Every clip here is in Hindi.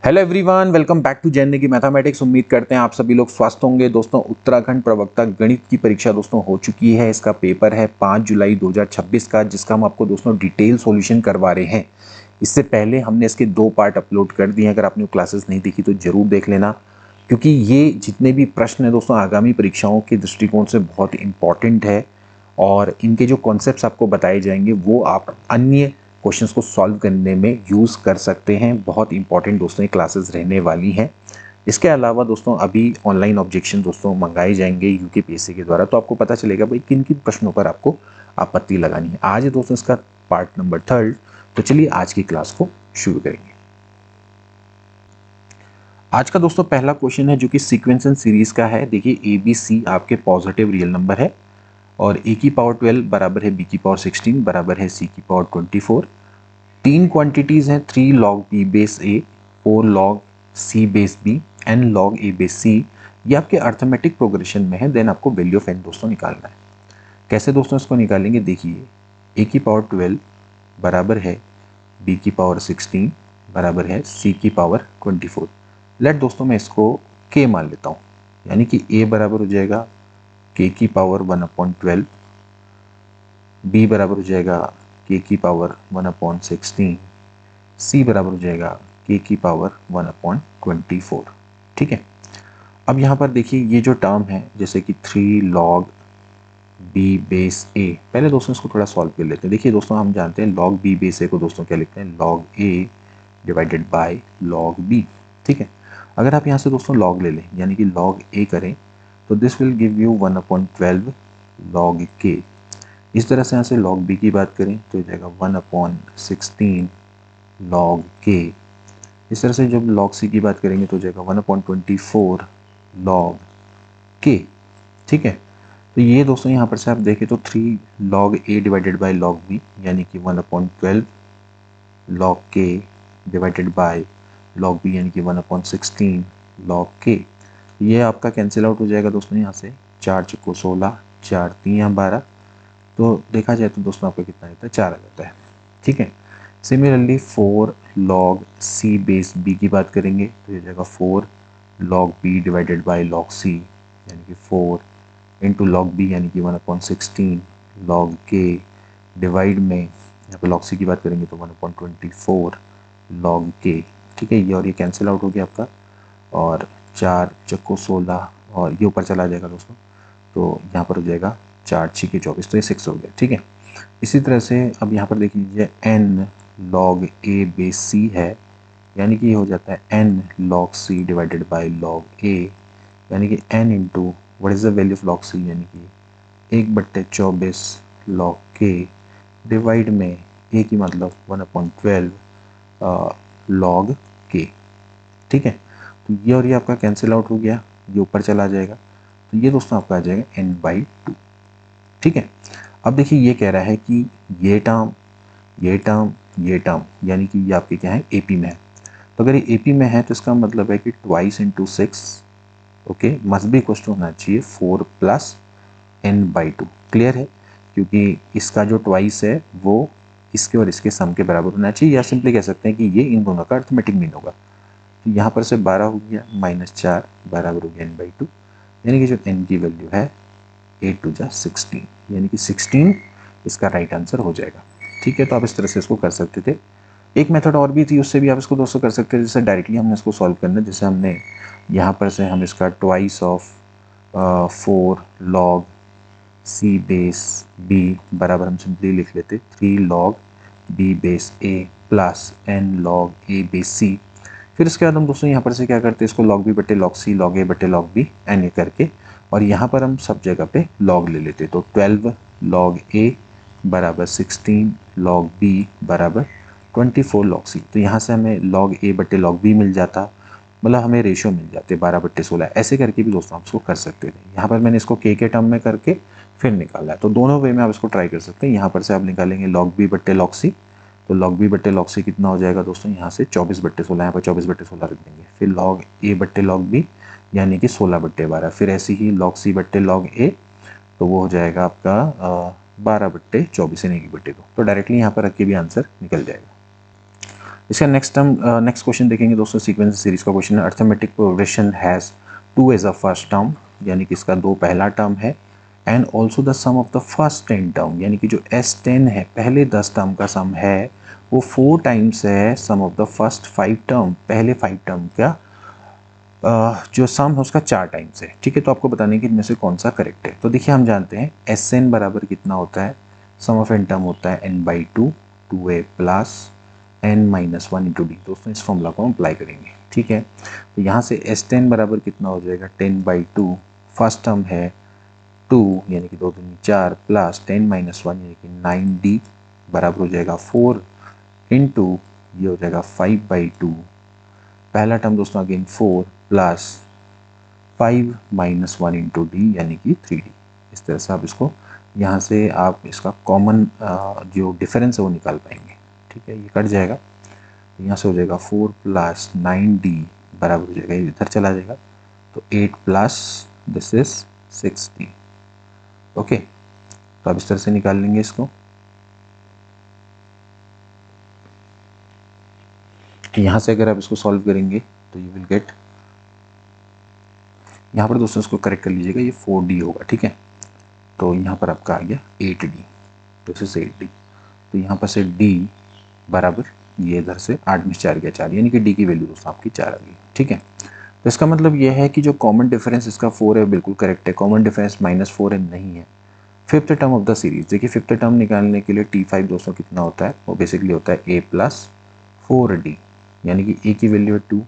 Hello everyone, welcome back to Jain की मैथमेटिक्स। उम्मीद करते हैं आप सभी लोग स्वस्थ होंगे। दोस्तों, उत्तराखंड प्रवक्ता गणित की परीक्षा दोस्तों हो चुकी है। इसका पेपर है 5 जुलाई 2026 का, जिसका हम आपको दोस्तों डिटेल सॉल्यूशन करवा रहे हैं। इससे पहले हमने इसके 2 पार्ट अपलोड कर दिए हैं। अगर आपने वो क्लासेस नहीं देखी तो जरूर देख लेना, क्योंकि ये जितने भी प्रश्न हैं दोस्तों आगामी परीक्षाओं के दृष्टिकोण से बहुत इंपॉर्टेंट है। और इनके जो कॉन्सेप्ट्स आपको बताए जाएंगे वो आप अन्य क्वेश्चंस को सॉल्व करने में यूज़ कर सकते हैं। बहुत इंपॉर्टेंट दोस्तों ये क्लासेस रहने वाली हैं। इसके अलावा दोस्तों अभी ऑनलाइन ऑब्जेक्शन दोस्तों मंगाए जाएंगे यूकेपीएससी के द्वारा, तो आपको पता चलेगा भाई किन किन प्रश्नों पर आपको आपत्ति लगानी है। आज है दोस्तों इसका पार्ट नंबर 3। तो चलिए आज की क्लास को शुरू करेंगे। आज का दोस्तों पहला क्वेश्चन है जो कि सीक्वेंस एंड सीरीज का है। देखिए, ए बी सी आपके पॉजिटिव रियल नंबर है और ए की पावर 12 बराबर है बी की पावर 16 बराबर है सी की पावर 24। 3 क्वांटिटीज हैं, 3 log b base a, 4 log c base b, n log a base c। ये आपके अर्थमेटिक प्रोग्रेशन में है। देन आपको वैल्यू ऑफ n दोस्तों निकालना है। कैसे दोस्तों इसको निकालेंगे? देखिए, a की पावर 12 बराबर है b की पावर 16 बराबर है c की पावर 24। लेट दोस्तों मैं इसको k मान लेता हूँ, यानी कि a बराबर हो जाएगा k की पावर 1/12, b बराबर हो जाएगा k की पावर 1/16, c बराबर हो जाएगा k की पावर 1/24। ठीक है। अब यहाँ पर देखिए ये जो टर्म है, जैसे कि 3 log b बेस a, पहले दोस्तों इसको थोड़ा सॉल्व कर लेते हैं। देखिए दोस्तों, हम जानते हैं log b बेस a को दोस्तों क्या लिखते हैं? log a divided by log b। ठीक है। अगर आप यहाँ से दोस्तों log ले लें, यानी कि log a करें, तो this will give you 1/12 log k। इस तरह से यहाँ से log b की बात करें तो हो जाएगा 1/16 log k। इस तरह से जब log c की बात करेंगे तो हो जाएगा 1/24 log k। ठीक है। तो ये दोस्तों यहाँ पर से आप देखें तो 3 log a divided by log b, यानी कि 1/12 log k divided by log b, यानी कि 1/16 log k। ये आपका कैंसिल आउट हो जाएगा दोस्तों। यहाँ से 4 चौको 16, 4 3 12, तो देखा जाए तो दोस्तों आपका कितना आता है? 4 आ जाता है। ठीक है। Similarly 4 log c base b की बात करेंगे तो ये जाएगा 4 log b divided by log c, यानी कि 4 इंटू log b, यानी कि 1/16 log k डिवाइड में यहाँ पे log c की बात करेंगे तो 1/24 log k। ठीक है। ये और ये कैंसिल आउट हो गया आपका, और 4 चक्को 16 और ये ऊपर चला जाएगा दोस्तों, तो यहाँ पर हो जाएगा 4 6 के 24, तो ये 6 हो गया। ठीक है। इसी तरह से अब यहाँ पर देख लीजिए n log a base c है, यानी कि ये हो जाता है n log c divided by log a, यानी कि n into what is the value of log c, यानी कि 1/24 log k डिवाइड में a की मतलब 1/12 log k। ठीक है। तो ये और ये आपका कैंसिल आउट हो गया, ये ऊपर चला जाएगा, तो ये दोस्तों आपका आ जाएगा n/2। ठीक है। अब देखिए ये कह रहा है कि ये टर्म ये टर्म ये टर्म, यानी कि ये आपके क्या है? एपी में है। तो अगर ये एपी में है तो इसका मतलब है कि twice into 6, okay, must be equal to होना चाहिए 4 प्लस n/2। क्लियर है? क्योंकि इसका जो ट्वाइस है वो इसके और इसके सम के बराबर होना चाहिए, या सिंपली कह सकते हैं कि ये इन दोनों का अर्थमेटिक मीन होगा। तो यहाँ पर से 12 हो गया, -4 बराबर हो गया n/2, यानी कि जो n की वैल्यू है 8 2 16, यानी कि 16 इसका राइट आंसर हो जाएगा। ठीक है। तो आप इस तरह से इसको कर सकते थे। एक मेथड और भी थी, उससे भी आप इसको दोस्तों कर सकते थे, जैसे डायरेक्टली हमने इसको सॉल्व करना, जैसे हमने यहाँ पर से हम इसका twice of 4 log c base b बराबर हम सिंपली लिख लेते 3 log b base a plus n log a base c। फिर इसके बाद हम दोस्तों यहाँ पर से क्या करते हैं? इसको log b बटे log c, log a बटे log b n ए करके, और यहाँ पर हम सब जगह पे log ले लेते। तो 12 log a बराबर 16 log b बराबर 24 log c। तो यहाँ से हमें log a बटे log b मिल जाता, मतलब हमें रेशियो मिल जाते 12/16। ऐसे करके भी दोस्तों आप इसको कर सकते थे। यहाँ पर मैंने इसको k के टर्म में करके फिर निकाला है, तो दोनों वे में आप इसको ट्राई कर सकते हैं। यहाँ पर से आप निकालेंगे log b बटे log c, तो log b बटे log c कितना हो जाएगा दोस्तों? यहाँ से 24/16, यहाँ पर 24/16 रख देंगे। फिर log a बटे log b, यानी कि 16/12। फिर ऐसे ही log c बटे log a, तो वो हो जाएगा आपका 12/24 यानी कि बटे 2। तो डायरेक्टली यहाँ पर रख के भी आंसर निकल जाएगा। इसका नेक्स्ट क्वेश्चन देखेंगे दोस्तों, सीक्वेंस सीरीज का क्वेश्चन है। Arithmetic progression has 2 as a first term, यानी कि इसका 2 पहला टर्म है, and also the sum of the first 10 term, यानी कि जो S10 है पहले 10 टर्म का सम है वो 4 टाइम्स है सम ऑफ द फर्स्ट 5 टर्म, पहले 5 टर्म का जो सम है उसका 4 टाइम्स है। ठीक है, तो आपको बताने कि इनमें से कौन सा करेक्ट है। तो देखिए हम जानते हैं Sn बराबर कितना होता है, सम ऑफ n टर्म होता है n/2 2a plus n-1 into D. दोस्तों इस फॉर्मूला को हम अप्लाई करेंगे। ठीक है, तो यहाँ से S10 बराबर कितना हो जाएगा 10/2, फर्स्ट टर्म है 2 यानी कि 2 दूनी 4 प्लस 10-1 यानी कि 9d बराबर हो जाएगा 4 इंटू ये हो जाएगा 5/2, पहला टर्म दोस्तों अगेन 4 प्लस 5-1 इंटू डी यानी कि 3d। इस तरह से आप इसको यहाँ से आप इसका कॉमन जो डिफरेंस है वो निकाल पाएंगे। ठीक है, ये कट जाएगा, तो यहाँ से हो जाएगा 4 प्लस 9d बराबर हो जाएगा, इधर चला जाएगा तो 8 plus this is 6d। Okay, तो आप इस तरह से निकाल लेंगे इसको। यहाँ से अगर आप इसको सॉल्व करेंगे तो यू विल गेट, यहाँ पर दोस्तों इसको करेक्ट कर लीजिएगा, ये 4d होगा। ठीक है, तो यहाँ पर आपका आ गया 8d, दिस इज 8d। तो यहाँ पर से d बराबर ये इधर से 8 में 4 गया 4, यानी कि d की वैल्यू दोस्तों आपकी 4 आ गई। ठीक है, तो इसका मतलब यह है कि जो कॉमन डिफरेंस इसका 4 है बिल्कुल करेक्ट है, कॉमन डिफरेंस -4 है नहीं है। Fifth term of the series, देखिए फिफ्थ टर्म निकालने के लिए T5 दोस्तों कितना होता है, वो बेसिकली होता है a प्लस 4d, यानी कि a की वैल्यू है 2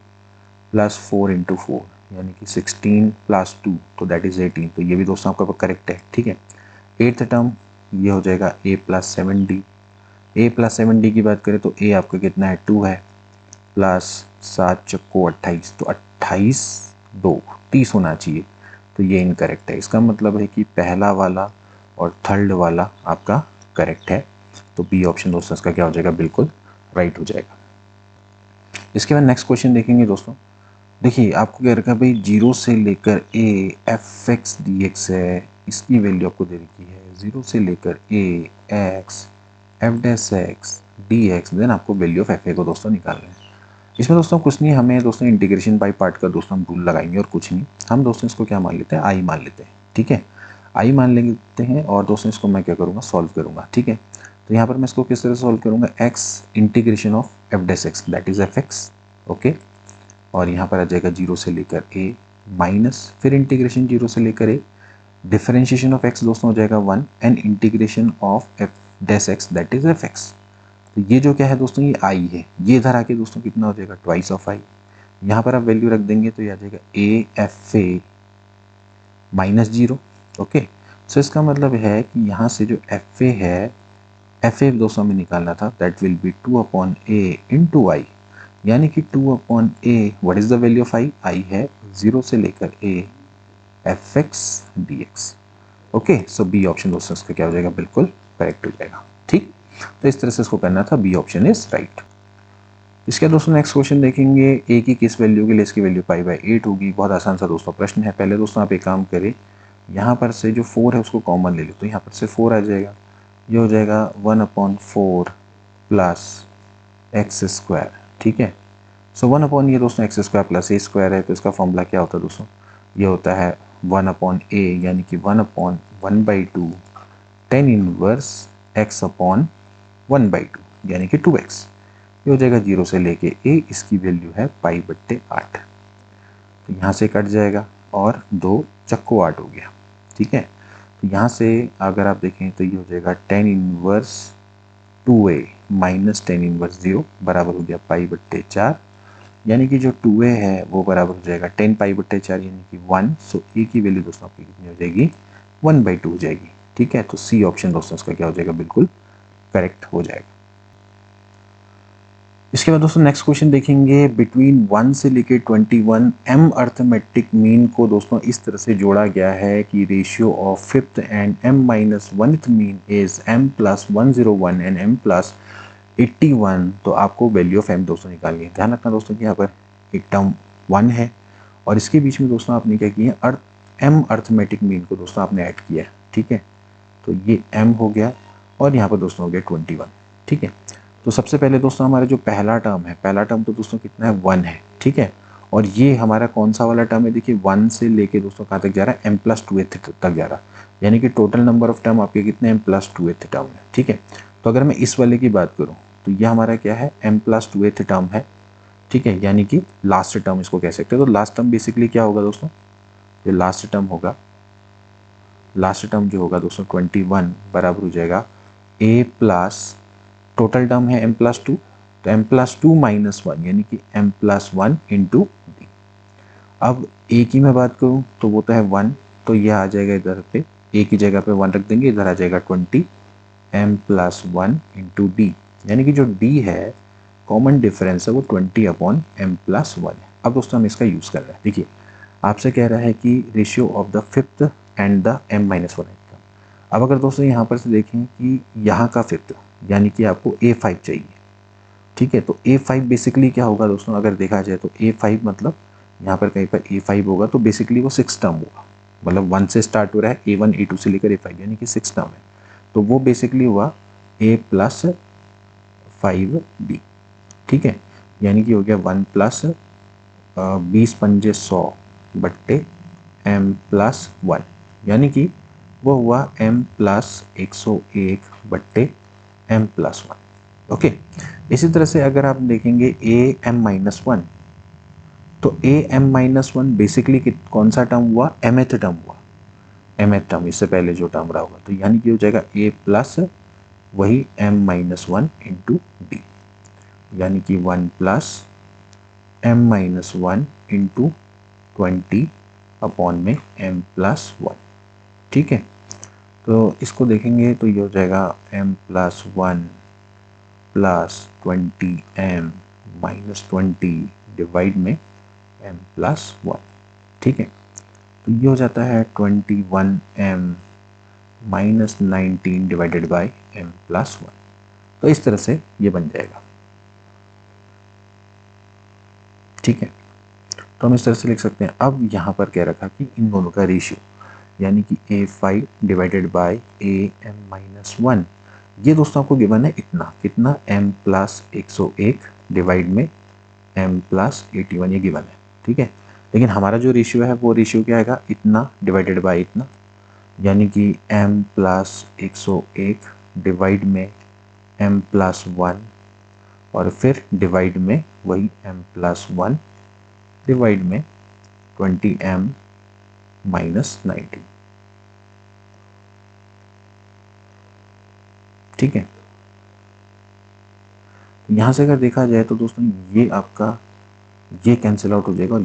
प्लस 4 इंटू 4 यानी कि 16 प्लस 2 तो दैट इज 18। तो ये भी दोस्तों आपका करेक्ट है। ठीक है, एट्थ टर्म ये हो जाएगा a plus 7d। a plus 7d की बात करें तो a आपका कितना है 2 है, प्लस 7 चक्को 28, तो 28 2 30 होना चाहिए, तो ये इनकरेक्ट है। इसका मतलब है कि पहला वाला और थर्ड वाला आपका करेक्ट है, तो बी ऑप्शन दोस्तों इसका क्या हो जाएगा, बिल्कुल राइट हो जाएगा। इसके बाद नेक्स्ट क्वेश्चन देखेंगे दोस्तों। देखिए आपको क्या रखा भाई, 0 से लेकर a f(x) dx है, इसकी वैल्यू आपको दे रखी है 0 से लेकर a x f(x) dx, then आपको वैल्यू ऑफ fa को दोस्तों निकालना है। इसमें दोस्तों कुछ नहीं, हमें दोस्तों इंटीग्रेशन बाय पार्ट का दोस्तों हम रूल लगाएंगे और कुछ नहीं, हम दोस्तों इसको क्या मान लेते हैं, आई मान लेते हैं। ठीक है, आई मान लेते हैं और दोस्तों इसको मैं क्या करूँगा, सॉल्व करूँगा। ठीक है, तो यहाँ पर मैं इसको किस तरह सॉल्व करूँगा, x integration of f(x) that is fx। Okay, और यहाँ पर आ जाएगा 0 से लेकर a माइनस फिर इंटीग्रेशन 0 से लेकर a, डिफरेंशिएशन ऑफ x दोस्तों हो जाएगा 1 and integration of f(x) that is fx। तो ये जो क्या है दोस्तों, ये आई है, ये इधर आके दोस्तों कितना हो जाएगा, ट्वाइस ऑफ आई। यहाँ पर आप वैल्यू रख देंगे तो ये आ जाएगा a fa माइनस 0। ओके, सो इसका मतलब है कि यहाँ से जो fa है, fa दोस्तों हमें निकालना था, that will be 2/a into I, यानी कि 2/a what is the value of I, I है 0 से लेकर a f(x) dx। Okay, so B option दोस्तों इसका क्या हो जाएगा, बिल्कुल करेक्ट हो जाएगा। ठीक, तो इस तरह से इसको करना था, बी ऑप्शन इज राइट। इसके दोस्तों नेक्स्ट क्वेश्चन देखेंगे, ए की किस वैल्यू के लिए इसकी वैल्यू π/8 होगी। बहुत आसान सा दोस्तों प्रश्न है। पहले दोस्तों आप एक काम करें, यहाँ पर से जो 4 है उसको कॉमन ले लो, तो यहाँ पर से 4 आ जाएगा, ये हो जाएगा 1/4 प्लस x²। ठीक है, सो 1 ये दोस्तों x² प्लस a² है, तो इसका फॉर्मूला क्या होता है दोस्तों, ये होता है 1/a यानी कि 1/1/2 tan इनवर्स x/1/2 यानी कि 2x। ये हो जाएगा 0 से लेके a, इसकी वैल्यू है π/8, तो यहाँ से कट जाएगा और 2 चक्को 8 हो गया। ठीक है, तो यहाँ से अगर आप देखें तो ये हो जाएगा tan inverse 2a minus tan inverse 0 बराबर हो गया π/4, यानी कि जो 2a है वो बराबर हो जाएगा 10 π/4 यानी कि 1। सो a की वैल्यू दोस्तों आपकी कितनी हो जाएगी, 1/2 हो जाएगी। ठीक है, तो सी ऑप्शन दोस्तों इसका क्या हो जाएगा, बिल्कुल करेक्ट हो जाएगा। इसके बाद दोस्तों नेक्स्ट क्वेश्चन देखेंगे, बिटवीन 1 से लेके 21 m अर्थमेटिक मीन को दोस्तों इस तरह से जोड़ा गया है कि ratio of fifth and m-1th mean is m+101 and m+81। तो आपको वैल्यू ऑफ m दोस्तों निकालनी है। ध्यान रखना दोस्तों कि यहाँ पर एक टर्म 1 है और इसके बीच में दोस्तों आपने क्या किया, m अर्थमेटिक मीन को दोस्तों आपने ऐड किया। ठीक है, तो ये m हो गया और यहाँ पर दोस्तों हो गया 21। ठीक है, तो सबसे पहले दोस्तों हमारा जो पहला टर्म है, पहला टर्म तो दोस्तों कितना है, 1 है, ठीक है। और ये हमारा कौन सा वाला टर्म है, देखिए 1 से लेके दोस्तों कहाँ तक जा रहा है, m+2th तक जा रहा है, यानी कि टोटल नंबर ऑफ टर्म आपके कितने m+2th टर्म है, ठीक है। तो अगर मैं इस वाले की बात करूँ तो ये हमारा क्या है, m+2th टर्म है, ठीक है, यानी कि लास्ट टर्म इसको कह सकते हैं। तो लास्ट टर्म बेसिकली क्या होगा दोस्तों, जो लास्ट टर्म होगा, लास्ट टर्म जो होगा दोस्तों 21 बराबर हो जाएगा a प्लस, टोटल टर्म है m+2, तो m+2 -1 यानी कि m+1 इंटू डी। अब a की मैं बात करूं तो वो तो है 1, तो ये आ जाएगा इधर पे, a की जगह पे 1 रख देंगे, इधर आ जाएगा 20 m+1 इंटू डी, यानी कि जो d है कॉमन डिफरेंस है वो 20/m+1 है। अब दोस्तों हम इसका यूज़ कर रहे हैं, देखिए आपसे कह रहा है कि ratio of the fifth and the m-1। अब अगर दोस्तों यहाँ पर से देखें कि यहाँ का फिफ्थ यानी कि आपको a5 चाहिए, ठीक है। तो a5 बेसिकली क्या होगा दोस्तों, अगर देखा जाए तो a5 मतलब यहाँ पर कहीं पर a5 होगा तो बेसिकली वो 6 टर्म होगा, मतलब 1 से स्टार्ट हो रहा है, a1 a2 से लेकर a5 यानी कि 6 टर्म है। तो वो बेसिकली हुआ a+5b, ठीक है, यानी कि हो गया 1+20×100 बट्टे m+1, यानी कि वो हुआ m+101 बट्टे m+1। ओके, इसी तरह से अगर आप देखेंगे am-1, तो am-1 बेसिकली कौन सा टर्म हुआ, mth टर्म हुआ, mth टर्म, इससे पहले जो टर्म रहा होगा, तो यानी कि हो जाएगा a प्लस वही m-1 इंटू डी, यानी कि 1+m-1 इंटू 20 अपॉन में m+1, ठीक है। तो इसको देखेंगे तो ये हो जाएगा m+1 प्लस 20m-20 डिवाइड में m+1, ठीक है। तो ये हो जाता है 21m-19 डिवाइडेड बाई m+1। तो इस तरह से ये बन जाएगा, ठीक है। तो हम इस तरह से लिख सकते हैं। अब यहाँ पर क्या रखा कि इन दोनों का रेशियो, यानी कि a5 डिवाइडेड बाई am-1, ये दोस्तों आपको गिवन है इतना, कितना, m+101 डिवाइड में m+81, ये गिवन है, ठीक है। लेकिन हमारा जो रेशियो है वो रेशियो क्या आएगा, इतना डिवाइडेड बाई इतना, यानी कि m+101 डिवाइड में m+1 और फिर डिवाइड में वही m+1 डिवाइड में 20m-19, ठीक है। यहाँ से अगर देखा जाए तो दोस्तों ये आपका ये कैंसिल आउट हो जाएगा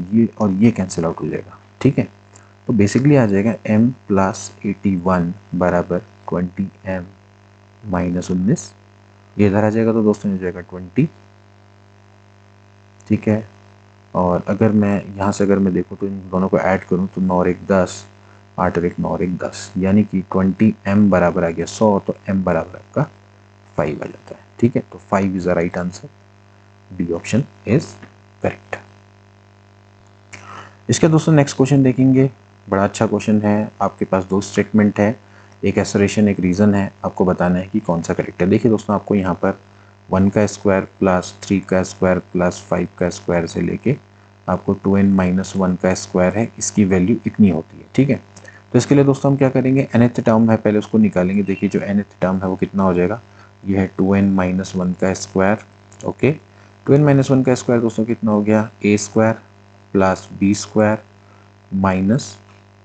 और ये कैंसिल आउट हो जाएगा, ठीक है। तो बेसिकली आ जाएगा m+81 बराबर 20m-19, ये इधर आ जाएगा तो दोस्तों हो जाएगा 20, ठीक है। और अगर मैं यहाँ से अगर मैं देखूँ तो इन दोनों को ऐड करूँ तो 9 और 1 10, 8 और 1 9 और 1 10, यानी कि 20m बराबर आ गया 100, तो m बराबर आपका 5 आ जाता है, ठीक है। तो 5 is the right answer, D option is correct. इसके दोस्तों नेक्स्ट क्वेश्चन देखेंगे, बड़ा अच्छा क्वेश्चन है। आपके पास दो स्टेटमेंट है, एक एसरेशन एक रीज़न है, आपको बताना है कि कौन सा करेक्ट है। देखिए दोस्तों, आपको यहाँ पर 1 का स्क्वायर प्लस 3 का स्क्वायर प्लस 5 का स्क्वायर से लेके आपको 2n-1 का स्क्वायर है, इसकी वैल्यू इतनी होती है, ठीक है। तो इसके लिए दोस्तों हम क्या करेंगे, nth टर्म है पहले उसको निकालेंगे। देखिए जो nth टर्म है वो कितना हो जाएगा, ये है 2n-1 का स्क्वायर, ओके। 2n-1 का स्क्वायर दोस्तों कितना हो गया, a square plus b square minus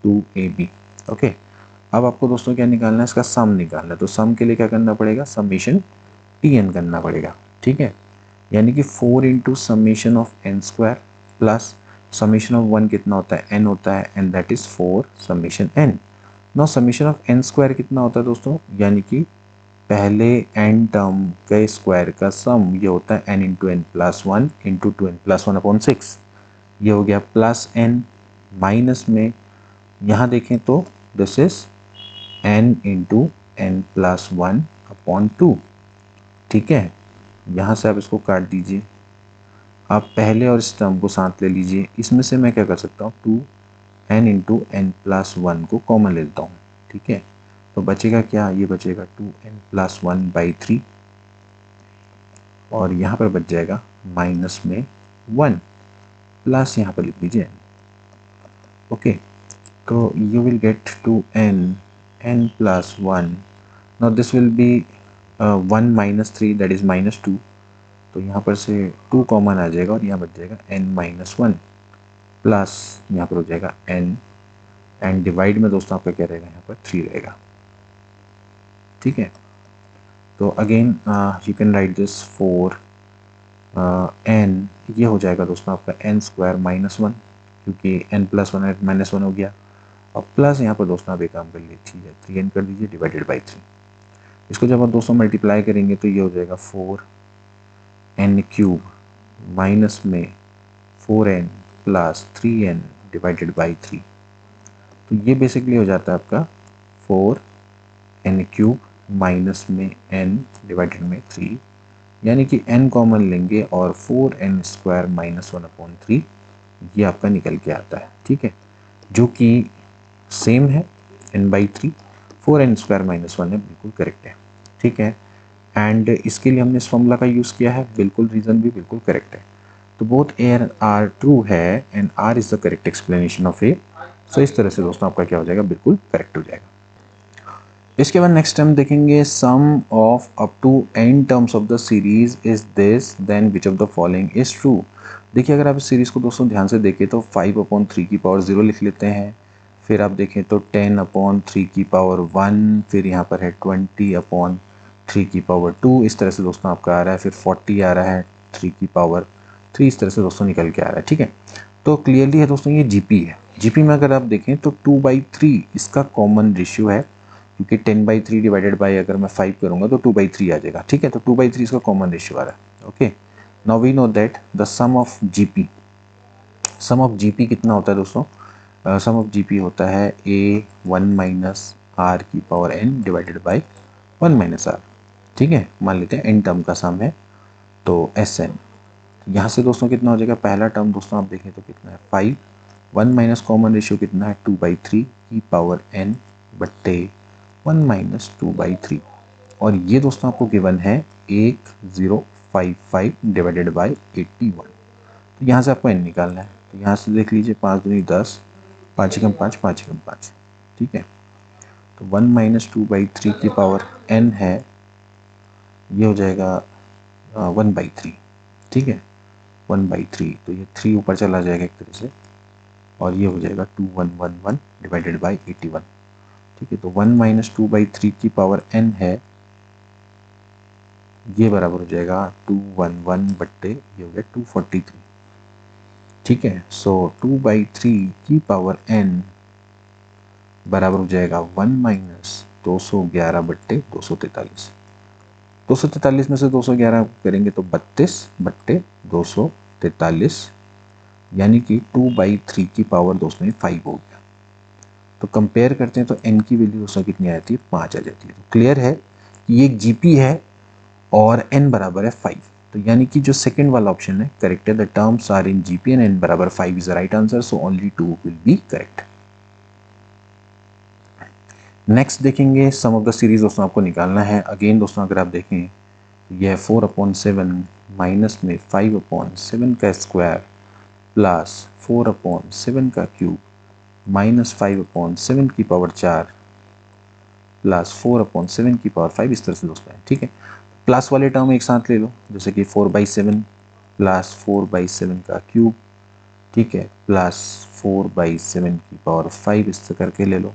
2ab, okay. अब आपको दोस्तों क्या निकालना है, इसका सम निकालना है। तो सम के लिए क्या करना पड़ेगा, समेशन tn करना पड़ेगा, ठीक है। यानी कि 4 into summation of n square plus summation of 1 कितना होता है, n होता है, and that is 4 summation n। Now summation of n square कितना होता है दोस्तों, यानी कि पहले n टर्म के स्क्वायर का सम ये होता है n into n plus 1 into 2n plus 1 upon 6, ये हो गया प्लस n, माइनस में यहाँ देखें तो this is n into n plus 1 upon 2, ठीक है। यहाँ से आप इसको काट दीजिए, आप पहले और इस टर्म को साथ ले लीजिए। इसमें से मैं क्या कर सकता हूँ, 2n इंटू n प्लस 1 को कॉमन ले लेता हूँ, ठीक है। तो बचेगा क्या, ये बचेगा 2n प्लस 1 बाई 3, और यहाँ पर बच जाएगा माइनस में 1 प्लस यहाँ पर लिख लीजिए n। ओके, तो you will get to n plus 1। Now this will be 1 minus 3 that is -2, तो यहाँ पर से 2 कॉमन आ जाएगा और यहाँ बच जाएगा n माइनस 1 प्लस यहाँ पर हो जाएगा n, एंड डिवाइड में दोस्तों आपका क्या रहेगा, यहाँ पर 3 रहेगा। ठीक है, तो again you can write this 4 n, ये हो जाएगा दोस्तों आपका n स्क्वायर माइनस 1, क्योंकि n प्लस 1 माइनस 1 हो गया। और प्लस यहाँ पर दोस्तों आप एक काम कर लीजिए, 3n कर दीजिए डिवाइडेड बाई 3। इसको जब आप दोस्तों मल्टीप्लाई करेंगे तो ये हो जाएगा 4n क्यूब माइनस में 4n plus 3n divided by 3। तो ये बेसिकली हो जाता है आपका 4n क्यूब माइनस में n डिवाइडेड में 3, यानी कि n कॉमन लेंगे और 4n स्क्वायर माइनस 1/3 ये आपका निकल के आता है। ठीक है, जो कि सेम है n/3, 4n स्क्वायर माइनस 1 है, बिल्कुल करेक्ट है। ठीक है, एंड इसके लिए हमने इस फॉर्मूला का यूज़ किया है, बिल्कुल रीज़न भी बिल्कुल करेक्ट है। तो both A and R true है and R is the correct explanation of A. So इस तरह से दोस्तों आपका क्या हो जाएगा, बिल्कुल करेक्ट हो जाएगा। इसके बाद नेक्स्ट हम देखेंगे sum of up to n terms of the series is this, then which of the following is true. देखिए, अगर आप इस सीरीज को दोस्तों ध्यान से देखें तो 5/3 की पावर 0 लिख लेते हैं, फिर आप देखें तो 10/3 की पावर 1, फिर यहाँ पर है 20/3 की पावर 2, इस तरह से दोस्तों आपका आ रहा है, फिर 40 आ रहा है 3 की पावर 3, इस तरह से दोस्तों निकल के आ रहा है। ठीक है, तो क्लियरली है दोस्तों ये जीपी है। जीपी में अगर आप देखें तो 2/3 इसका कॉमन रेशियो है, क्योंकि 10/3 डिवाइडेड बाय अगर मैं 5 करूंगा तो 2/3 आ जाएगा। ठीक है, तो 2/3 इसका कॉमन रेशियो आ रहा है। Okay, now we know that the sum of GP, sum of GP कितना होता है दोस्तों, सम ऑफ जीपी होता है a1 माइनस आर की power n divided by 1 minus r. ठीक है, मान लेते हैं n टर्म का सम है तो Sn। यहाँ से दोस्तों कितना हो जाएगा, पहला टर्म दोस्तों आप देखें तो कितना है 5, 1 माइनस कॉमन रेशियो कितना है 2/3 की पावर n बट्टे 1 माइनस 2/3, और ये दोस्तों आपको गिवन है 1055 डिवाइडेड बाई 81। तो यहाँ से आपको n निकालना है, तो यहाँ से देख लीजिए 5 दूनी 10, 5 एकम 5, 5 एकम 5। ठीक है, तो 1 माइनस 2/3 की पावर n है, ये हो जाएगा 1/3। ठीक है, 1/3, तो ये 3 ऊपर चला जाएगा एक तरह से, और ये हो जाएगा 2111 डिवाइडेड बाई 81। ठीक है, तो 1 माइनस 2/3 की पावर n है, ये बराबर हो जाएगा 211 बट्टे ये हो गया 243। ठीक है, सो 2/3 की पावर n बराबर हो जाएगा 1 माइनस 211 बट्टे 243। 243 में से 211 करेंगे तो 32 बट्टे 243, यानी कि 2/3 की पावर दोस्तों 5 हो गया। तो कंपेयर करते हैं तो n की वैल्यू दोस्तों कितनी आ जाती है, 5 आ जाती है। तो क्लियर है कि ये एक जीपी है और n बराबर है 5, तो यानी कि जो सेकंड वाला ऑप्शन है करेक्ट है, the terms are in GP and n बराबर 5 is the right answer, so only 2 will be correct. Next देखेंगे सम ऑफ द सीरीज दोस्तों आपको निकालना है। अगेन दोस्तों अगर आप देखें तो यह 4/7 माइनस में 5/7 का स्क्वायर प्लस 4/7 का क्यूब माइनस 5/7 की पावर 4 प्लस 4/7 की पावर 5, इस तरह से दोस्तों है। ठीक है, प्लस वाले टर्म एक साथ ले लो, जैसे कि 4/7 प्लस 4/7 का क्यूब, ठीक है, प्लस 4/7 की पावर 5, इस तरह करके ले लो,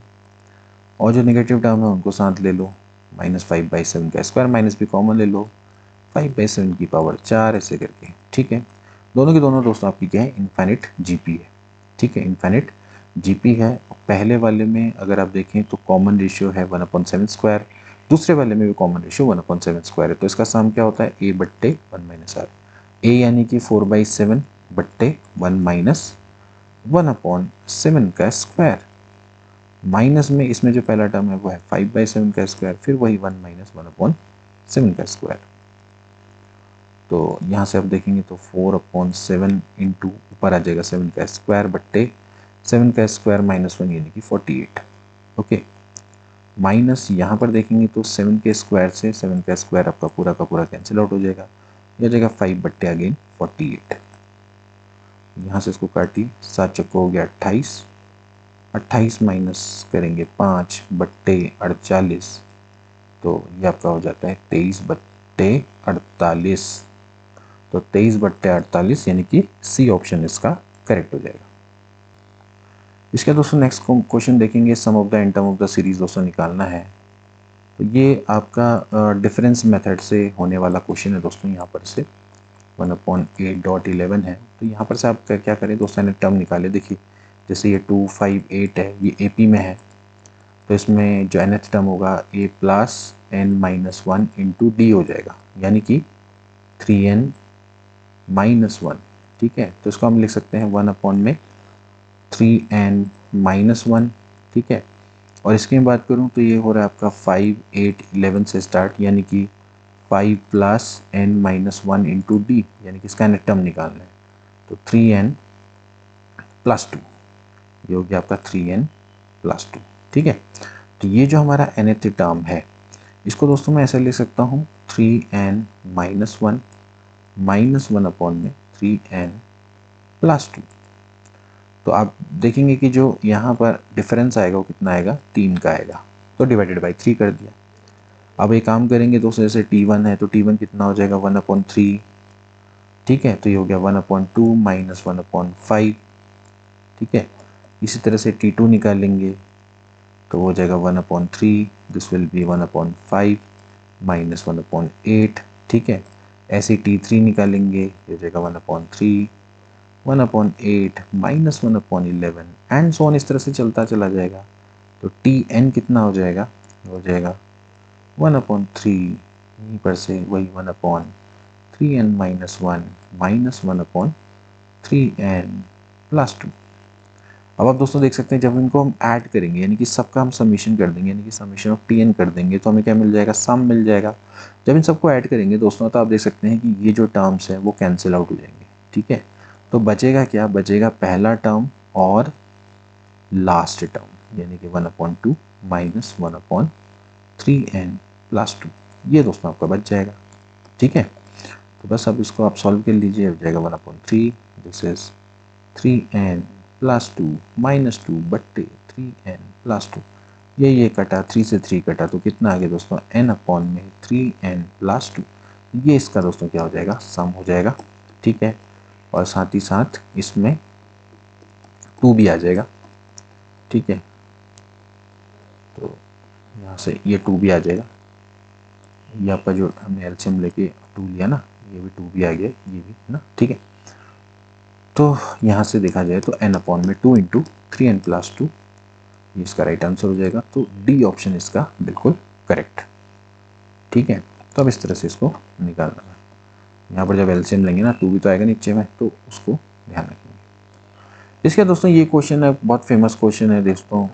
और जो नेगेटिव टर्म है उनको साथ ले लो, -5/7 का स्क्वायर माइनस भी कॉमन ले लो, 5/7 की पावर 4 ऐसे करके। ठीक है, दोनों के दोनों दोस्तों आपकी क्या है, इनफाइनिट जीपी है। ठीक है, इनफाइनिट जीपी है। पहले वाले में अगर आप देखें तो कॉमन रेशियो है 1/7 स्क्वायर, दूसरे वाले में भी कॉमन रेशियो 1/7 स्क्वायर है, तो इसका सम क्या होता है a बट्टे 1 माइनस आर। ए यानी कि 4/7 बट्टे 1 माइनस 1/7 का स्क्वायर, माइनस में इसमें जो पहला टर्म है वो है 5/7 का स्क्वायर, फिर वही 1 माइनस 1/7 का स्क्वायर। तो यहाँ से आप देखेंगे तो 4/7 इंटू ऊपर आ जाएगा 7 का स्क्वायर बट्टे 7 का स्क्वायर माइनस 1 यानी कि 48। ओके, माइनस यहाँ पर देखेंगे तो 7 के स्क्वायर से 7 का स्क्वायर आपका पूरा का पूरा कैंसिल आउट हो जाएगा, यह जगह 5 बट्टे अगेन 48। यहाँ से इसको काटिए, 7 चक्को हो गया 28, 28 माइनस करेंगे 5 बट्टे 48, तो ये आपका हो जाता है 23 बट्टे 48। तो 23 बट्टे 48 यानी कि सी ऑप्शन इसका करेक्ट हो जाएगा। इसके दोस्तों नेक्स्ट क्वेश्चन देखेंगे, sum of the n term of the series दोस्तों निकालना है। तो ये आपका डिफरेंस मेथड से होने वाला क्वेश्चन है दोस्तों। यहाँ पर से 1/8.11 है, तो यहाँ पर से आप क्या करें दोस्तों, ने टर्म निकाले। देखिए जैसे ये 2, 5, 8 है, ये AP में है, तो इसमें जो nth टर्म होगा a plus n-1 into D हो जाएगा, यानी कि 3n-1। ठीक है, तो इसको हम लिख सकते हैं 1 में 3n-1। ठीक है, और इसकी मैं बात करूं तो ये हो रहा है आपका 5, 8, 11 से स्टार्ट, यानी कि 5 प्लस n-1 इंटू डी, यानी कि इसका टर्म निकालना है। तो 3n प्लस 2, ये हो गया आपका 3n प्लस 2। ठीक है, तो ये जो हमारा nth टर्म है, इसको दोस्तों मैं ऐसे लिख सकता हूँ 3n-1 माइनस 1 में 3n प्लस 2। तो आप देखेंगे कि जो यहाँ पर डिफरेंस आएगा वो कितना आएगा, 3 का आएगा, तो डिवाइडेड बाई 3 कर दिया। अब एक काम करेंगे दोस्तों, जैसे t1 है तो t1 कितना हो जाएगा 1/3। ठीक है, तो ये हो गया 1/2 माइनस 1/5। ठीक है, इसी तरह से t2 निकालेंगे तो हो जाएगा 1/3, दिस विल बी 1/5 माइनस 1/8। ठीक है, ऐसे t3 निकालेंगे, ये हो जाएगा 1/3, 1/8 माइनस 1/11 एंड सो ऑन, इस तरह से चलता चला जाएगा। तो tn कितना हो जाएगा, हो जाएगा 1/3, यहीं पर से वही 1/3n minus 1 minus 1/3n plus 2। अब आप दोस्तों देख सकते हैं जब इनको हम ऐड करेंगे, यानी कि सबका हम समीशन कर देंगे, यानी कि समीशन ऑफ tn कर देंगे, तो हमें क्या मिल जाएगा, सम मिल जाएगा। जब इन सबको ऐड करेंगे दोस्तों, तो आप देख सकते हैं कि ये जो टर्म्स है वो कैंसिल आउट हो जाएंगे। ठीक है, तो बचेगा क्या, बचेगा पहला टर्म और लास्ट टर्म, यानी कि 1/2 माइनस 1/3n प्लस 2, ये दोस्तों आपका बच जाएगा। ठीक है, तो बस अब इसको आप सॉल्व कर लीजिए, हो जाएगा 1/3, this is 3n plus 2 minus 2 बट्टे 3n प्लस 2, ये कटा, 3 से 3 कटा, तो कितना आ गया दोस्तों, n में 3n प्लस 2। ये इसका दोस्तों क्या हो जाएगा, सम हो जाएगा। ठीक है, और साथ ही साथ इसमें 2 भी आ जाएगा। ठीक है, तो यहाँ से ये 2 भी आ जाएगा, ये आपका जो हमने एलसीएम लेके 2 लिया ना, ये भी 2 भी आ गया, ये भी ना। ठीक है, तो यहाँ से देखा जाए तो n में 2 इंटू 3n प्लस 2, ये इसका राइट आंसर हो जाएगा। तो डी ऑप्शन इसका बिल्कुल करेक्ट। ठीक है, तो अब इस तरह से इसको निकालना है। यहाँ पर जब एलसीएम लेंगे ना, 2 भी तो आएगा नीचे में, तो उसको ध्यान रखेंगे। इसके दोस्तों ये क्वेश्चन है, बहुत फेमस क्वेश्चन है दोस्तों,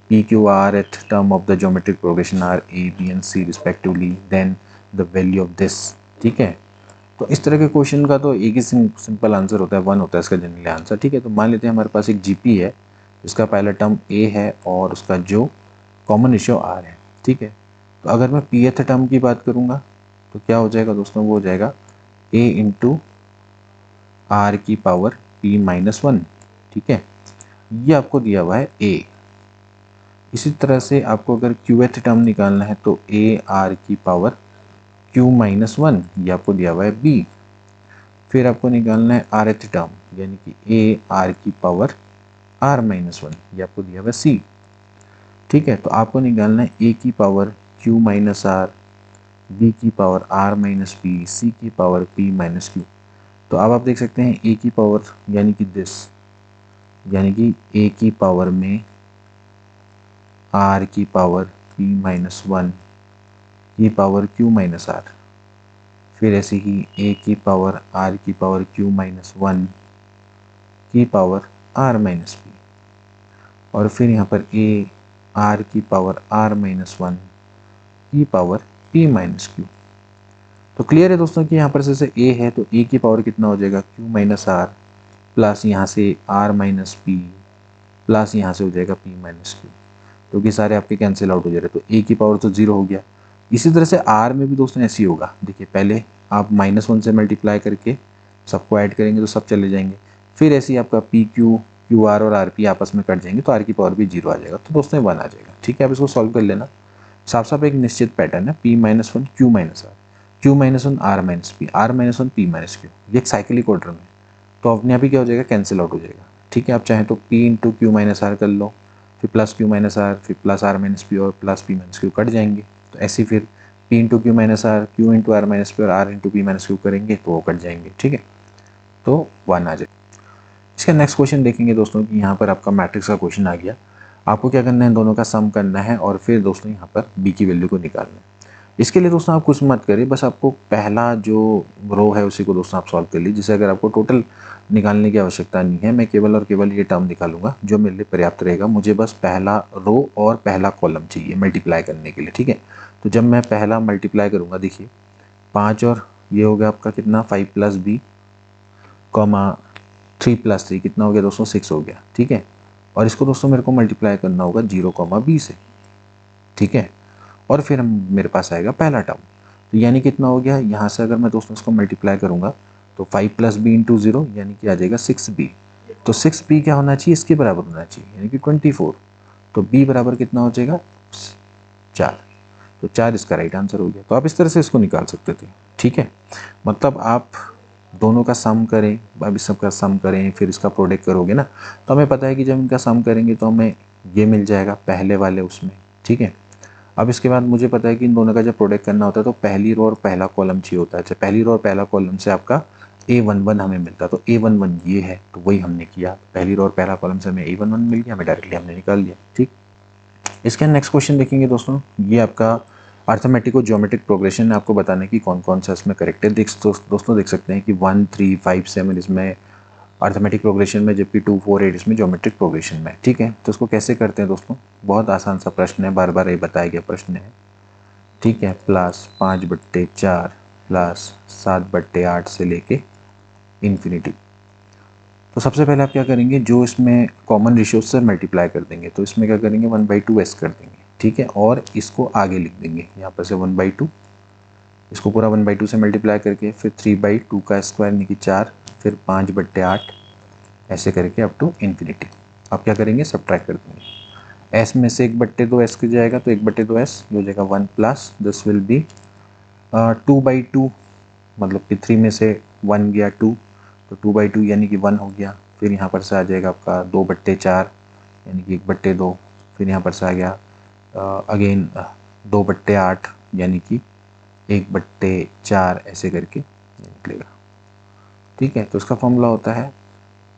P, Q, R at term of the geometric progression are A, B and C respectively, then the value of this। ठीक है, तो इस तरह के क्वेश्चन का तो एक ही सिंपल आंसर होता है, 1 होता है इसका जनरली आंसर। ठीक है, तो मान लेते हैं हमारे पास एक GP है जिसका पहला टर्म A है और उसका जो कॉमन रेशियो R है। ठीक है, तो अगर मैं Pth टर्म की बात करूँगा तो क्या हो जाएगा दोस्तों, वो हो जाएगा A इंटू R की पावर P-1। ठीक है, ये आपको दिया हुआ है A। इसी तरह से आपको अगर Qth टर्म निकालना है तो A R की पावर Q-1, ये आपको दिया हुआ है B। फिर आपको निकालना है Rth टर्म, यानी कि A R की पावर R-1, ये आपको दिया हुआ है C। ठीक है, तो आपको निकालना है A की पावर Q-R, B की पावर R-P, C की पावर P-Q। तो अब आप देख सकते हैं A की पावर यानी कि दिस, यानी कि A की पावर में R की पावर P-1 की पावर Q-R, फिर ऐसे ही A की पावर R की पावर Q-1 की पावर R-P, और फिर यहाँ पर A R की पावर R-1 की पावर P-Q। तो क्लियर है दोस्तों कि यहाँ पर जैसे A है तो A की पावर कितना हो जाएगा, Q-R प्लस यहाँ से R-P प्लस यहाँ से हो जाएगा P-Q, क्योंकि सारे आपके कैंसिल आउट हो जा रहे हैं। तो A की पावर तो 0 हो गया, इसी तरह से आर में भी दोस्तों ऐसे ही होगा। देखिए पहले आप -1 से मल्टीप्लाई करके सबको ऐड करेंगे तो सब चले जाएंगे, फिर ऐसे ही आपका पी क्यू, क्यू आर और आर पी आपस में कट जाएंगे तो आर की पावर भी 0 आ जाएगा, तो दोस्तों 1 आ जाएगा। ठीक है, आप इसको सॉल्व कर लेना। साफ साफ एक निश्चित पैटर्न है, p -1 q -r, q -1 r -p, r -1 p -q, ये एक साइक्लिक ऑर्डर में, तो अपने आप ही क्या हो जाएगा, कैंसिल आउट हो जाएगा। ठीक है, आप चाहें तो p into q minus r कर लो, फिर प्लस क्यू माइनस आर, फिर प्लस आर माइनस पी और plus p minus q cut जाएंगे, तो ऐसे फिर p into q minus r, q into r minus p और r into p minus q करेंगे तो वो कट जाएंगे। ठीक है, तो 1 आ जाए। इसका नेक्स्ट क्वेश्चन देखेंगे दोस्तों कि यहाँ पर आपका मैट्रिक्स का क्वेश्चन आ गया। आपको क्या करना है, दोनों का सम करना है और फिर दोस्तों यहाँ पर b की वैल्यू को निकालना है। इसके लिए दोस्तों आप कुछ मत करिए, बस आपको पहला जो रो है उसी को दोस्तों आप सॉल्व कर लीजिए, जिसे अगर आपको टोटल निकालने की आवश्यकता नहीं है, मैं केवल और केवल ये टर्म निकालूंगा जो मेरे लिए पर्याप्त रहेगा। मुझे बस पहला रो और पहला कॉलम चाहिए मल्टीप्लाई करने के लिए। ठीक है, तो जब मैं पहला मल्टीप्लाई करूँगा, देखिए 5 और ये हो गया आपका कितना 5 प्लस बी कॉमा 3 प्लस 3 कितना हो गया दोस्तों 6 हो गया। ठीक है, और इसको दोस्तों मेरे को मल्टीप्लाई करना होगा 0, b से। ठीक है, और फिर मेरे पास आएगा पहला टर्म, तो यानी कितना हो गया, यहाँ से अगर मैं दोस्तों इसको मल्टीप्लाई करूँगा तो 5 प्लस बी इंटू 0 यानी कि आ जाएगा 6b। तो 6b क्या होना चाहिए, इसके बराबर होना चाहिए, यानी कि 24। तो b बराबर कितना हो जाएगा 4, तो 4 इसका राइट आंसर हो गया। तो आप इस तरह से इसको निकाल सकते थे। ठीक है, मतलब आप दोनों का सम करें, अब इस सब का सम करें, फिर इसका प्रोडक्ट करोगे ना, तो हमें पता है कि जब इनका सम करेंगे तो हमें ये मिल जाएगा पहले वाले उसमें। ठीक है, अब इसके बाद मुझे पता है कि इन दोनों का जब प्रोडक्ट करना होता है तो पहली रो और पहला कॉलम चाहिए होता है। अच्छा, पहली रो और पहला कॉलम से आपका A11 हमें मिलता है, तो A11 ये है, तो वही हमने किया। पहली रो और पहला कॉलम से हमें A11 मिल गया, हमें डायरेक्टली हमने निकाल लिया। ठीक, इसके नेक्स्ट क्वेश्चन देखेंगे दोस्तों, ये आपका अर्थमेटिक और ज्योमेट्रिक प्रोग्रेशन है, आपको बताने की कौन कौन सा इसमें करेक्ट है। दोस्तों देख सकते हैं कि 1, 3, 5, 7 इसमें अर्थमेटिक प्रोग्रेशन में, जबकि 2, 4, 8 इसमें ज्योमेट्रिक प्रोग्रेशन में। ठीक है, तो इसको कैसे करते हैं दोस्तों, बहुत आसान सा प्रश्न है, बार बार ये बताया गया प्रश्न है। ठीक है, प्लस 5/4 प्लस 7/8 से लेके इन्फिनिटी। तो सबसे पहले आप क्या करेंगे, जो इसमें कॉमन रेशियो से मल्टीप्लाई कर देंगे, तो इसमें क्या करेंगे 1/2s कर देंगे। ठीक है, और इसको आगे लिख देंगे यहाँ पर से 1/2, इसको पूरा 1/2 से मल्टीप्लाई करके फिर 3/2 का स्क्वायर यानी कि 4, फिर 5/8 ऐसे करके अप टू इन्फिनिटी। आप क्या करेंगे, सब्ट्रैक्ट कर देंगे। s में से 1/2s के जाएगा तो 1/2s हो जाएगा 1 प्लस दिस विल बी 2/2, मतलब कि 3 में से 1 गया 2, तो 2/2 यानी कि 1 हो गया। फिर यहाँ पर से आ जाएगा आपका 2/4 यानी कि 1/2, फिर यहाँ पर से आ गया अगेन 2/8 यानी कि 1/4 ऐसे करके निकलेगा। ठीक है, तो इसका फॉर्मूला होता है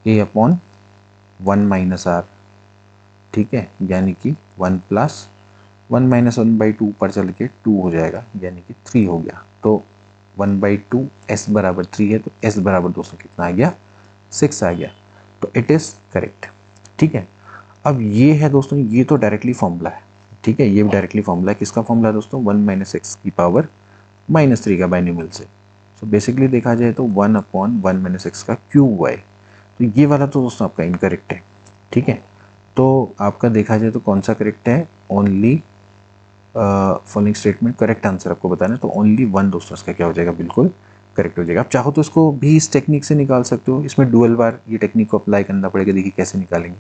a/1 माइनस आर। ठीक है, यानी कि 1 प्लस 1 माइनस 1/2 ऊपर चल के 2 हो जाएगा, यानी कि 3 हो गया। तो 1/2 s बराबर 3 है, तो s बराबर दोस्तों कितना आ गया, 6 आ गया। तो इट इज़ करेक्ट। ठीक है, अब ये है दोस्तों, ये तो डायरेक्टली फॉर्मूला है। ठीक है, ये डायरेक्टली फॉर्मूला है, किसका फॉर्मूला है दोस्तों, 1 माइनस एक्स की पावर -3 का बाइनोमियल से। सो बेसिकली देखा जाए तो 1/1 माइनस एक्स का क्यूब हुआ है, तो ये वाला तो दोस्तों आपका इनकरेक्ट है। ठीक है, तो आपका देखा जाए तो कौन सा करेक्ट है, only following statement correct answer आपको बताना है, तो ओनली 1 दोस्तों इसका क्या हो जाएगा, बिल्कुल करेक्ट हो जाएगा। आप चाहो तो इसको भी इस टेक्निक से निकाल सकते हो, इसमें डुअल बार ये टेक्निक को अप्लाई करना पड़ेगा। देखिए कैसे निकालेंगे,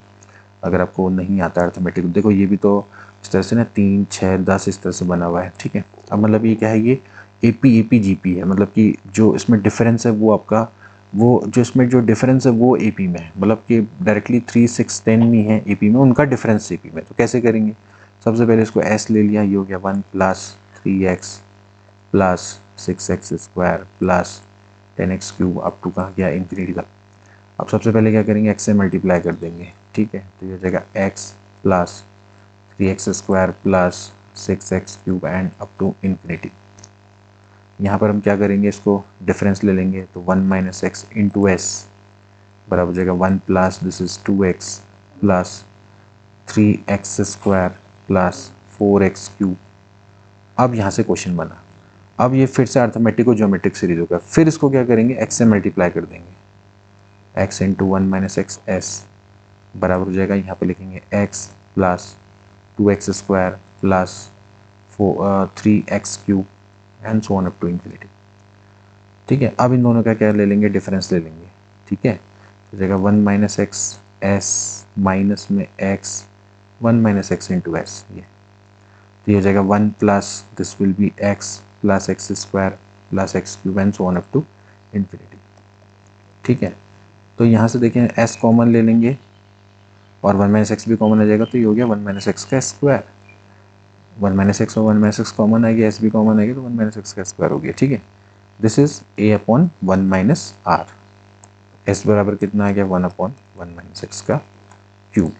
अगर आपको नहीं आता अर्थमेटिक, देखो ये भी तो इस तरह से ना 3, 6, 10 इस तरह से बना हुआ है। ठीक है, अब मतलब ये क्या है, ये AP है, मतलब कि जो इसमें डिफरेंस है वो आपका, वो जो इसमें जो डिफरेंस है वो AP में है, मतलब कि डायरेक्टली 3, 6, 10 नहीं है AP में, उनका डिफरेंस AP में। तो कैसे करेंगे, सबसे पहले इसको s ले लिया, ये हो गया 1 plus 3x plus 6x square plus 10x cube up to कहाँ गया, इन्फिनिटी तक। अब सबसे पहले क्या करेंगे, x से मल्टीप्लाई कर देंगे। ठीक है, तो ये हो जाएगा x plus 3x square plus 6x cube and up to infinity. यहाँ पर हम क्या करेंगे, इसको डिफरेंस ले लेंगे, तो 1 माइनस एक्स इंटू एस बराबर हो जाएगा 1 plus this is 2x plus 3x square plus 4x cube. अब यहाँ से क्वेश्चन बना, अब ये फिर से अर्थमेटिक और ज्योमेट्रिक सीरीज होगा, फिर इसको क्या करेंगे, x से मल्टीप्लाई कर देंगे, x into 1 minus x s बराबर हो जाएगा, यहाँ पे लिखेंगे x plus 2x square plus 3x³ and so on up to infinity. ठीक है, अब इन दोनों का क्या ले लेंगे, डिफरेंस ले लेंगे। ठीक है, तो जाएगा 1 माइनस एक्स एस माइनस में x 1 minus x into s, ये तो ये हो जाएगा 1 plus this will be x plus x square plus x cube and so on up to infinity. ठीक है, तो यहाँ से देखें s कॉमन ले लेंगे और 1 माइनस एक्स भी कॉमन आ जाएगा, तो ये हो गया 1 माइनस एक्स का स्क्वायर। 1 माइनस एक्स और 1 माइनस एक्स कॉमन आएगी, s भी कॉमन आएगी, तो 1 माइनस एक्स का स्क्वायर हो गया। ठीक है, this is a upon 1 minus r. s बराबर कितना आ गया, 1 अपॉन 1 माइनस एक्स का क्यूब।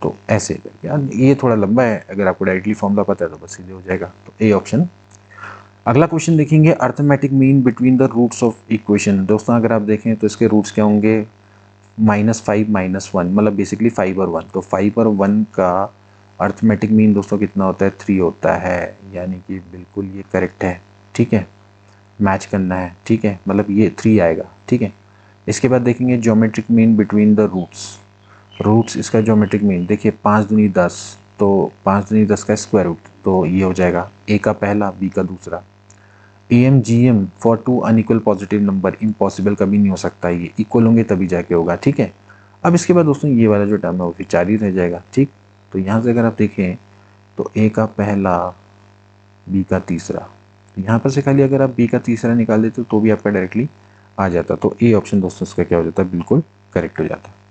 तो ऐसे करके, ये थोड़ा लंबा है, अगर आपको डायरेक्टली फॉर्मूला पता है तो बस सीधे हो जाएगा। तो ए ऑप्शन। अगला क्वेश्चन देखेंगे, arithmetic mean between the roots of equation. दोस्तों अगर आप देखें तो इसके रूट्स क्या होंगे, -5 -1, मतलब बेसिकली 5 और 1। तो 5 और 1 का अर्थमेटिक मीन दोस्तों कितना होता है, 3 होता है, यानी कि बिल्कुल ये करेक्ट है। ठीक है, मैच करना है। ठीक है, मतलब ये 3 आएगा। ठीक है, इसके बाद देखेंगे geometric mean between the roots इसका ज्योमेट्रिक मीन देखिए 5 दूनी 10, तो 5 दूनी 10 का स्क्वायर रूट, तो ये हो जाएगा ए का पहला बी का दूसरा। AMGM for 2 unequal positive number impossible कभी नहीं हो सकता, ये इक्वल होंगे तभी जाके होगा। ठीक है, अब इसके बाद दोस्तों ये वाला जो टर्म है वो फिर 4 ही रह जाएगा। ठीक, तो यहाँ से अगर आप देखें तो ए का पहला बी का तीसरा, तो यहाँ पर से खाली अगर आप बी का तीसरा निकाल देते तो भी आपका डायरेक्टली आ जाता। तो ए ऑप्शन दोस्तों इसका क्या हो जाता है, बिल्कुल करेक्ट हो जाता है।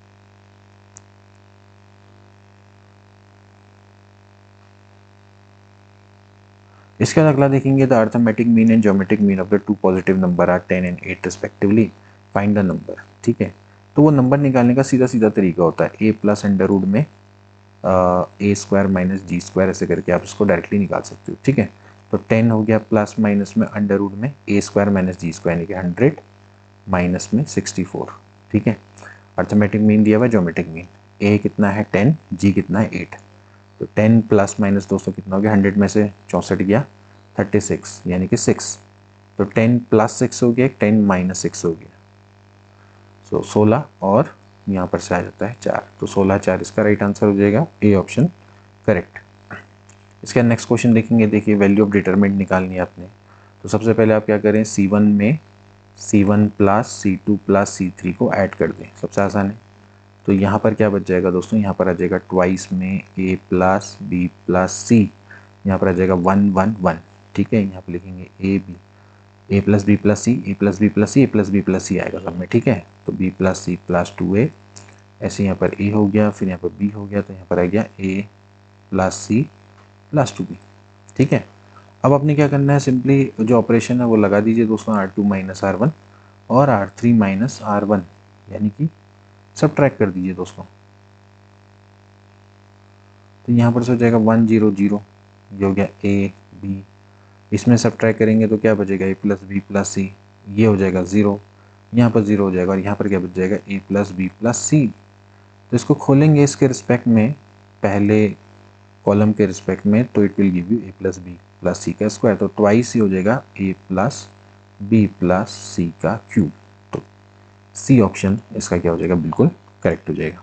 इसके बाद अगला देखेंगे, the arithmetic mean and geometric mean of the 2 positive number are 10 and 8 respectively, find the number. ठीक है, तो वो नंबर निकालने का सीधा सीधा तरीका होता है, ए प्लस अंडर रूट में ए स्क्वायर माइनस जी स्क्वायर, ऐसे करके आप इसको डायरेक्टली निकाल सकते हो। ठीक है, तो 10 हो गया प्लस माइनस में अंडर रूट में ए स्क्वायर माइनस जी स्क्वायर, यानी कि 100 माइनस में 64। ठीक है, अर्थमेटिक मीन दिया हुआ, ज्योमेट्रिक मीन, ए कितना है 10, जी कितना है 8। तो 10 प्लस माइनस दोस्तों कितना हो गया, 100 में से 64 गया 36, यानी कि 6। तो 10 प्लस 6 हो गया, 10 माइनस 6 हो गया, सो 16, और यहाँ पर से आ जाता है 4। तो 16 4 इसका राइट आंसर हो जाएगा, ए ऑप्शन करेक्ट। इसका नेक्स्ट क्वेश्चन देखेंगे, देखिए वैल्यू ऑफ डिटरमिनेंट निकालनी है आपने। तो सबसे पहले आप क्या करें, C1 में C1 plus C2 plus C3 को ऐड कर दें, सबसे आसान है। तो यहाँ पर क्या बच जाएगा दोस्तों, यहाँ पर आ जाएगा ट्वाइस में A plus B plus C, यहाँ पर आ जाएगा 1 1 1। ठीक है, यहाँ पर लिखेंगे A plus B plus C, A plus B plus C, A plus B plus C आएगा सब में। ठीक है, तो B plus C plus 2A, ऐसे यहाँ पर A हो गया, फिर यहाँ पर B हो गया, तो यहाँ पर आ गया A plus C plus 2B। ठीक है, अब आपने क्या करना है, सिंपली जो ऑपरेशन है वो लगा दीजिए दोस्तों, R2 माइनस R1 और R3 माइनस R1, यानी कि सब ट्रैक कर दीजिए दोस्तों। तो यहाँ पर से हो जाएगा 1 0 0, ये हो गया A B, इसमें सब ट्रैक करेंगे तो क्या बचेगा, A प्लस बी प्लस सी, ये हो जाएगा 0, यहाँ पर 0 हो जाएगा, और यहाँ पर क्या बच जाएगा, A प्लस बी प्लस सी। तो इसको खोलेंगे इसके रिस्पेक्ट में, पहले कॉलम के रिस्पेक्ट में, तो it will give you A plus B plus C का स्क्वायर, तो ट्वाइस ही हो जाएगा A plus B plus C का क्यूब। तो सी ऑप्शन इसका क्या हो जाएगा, बिल्कुल करेक्ट हो जाएगा।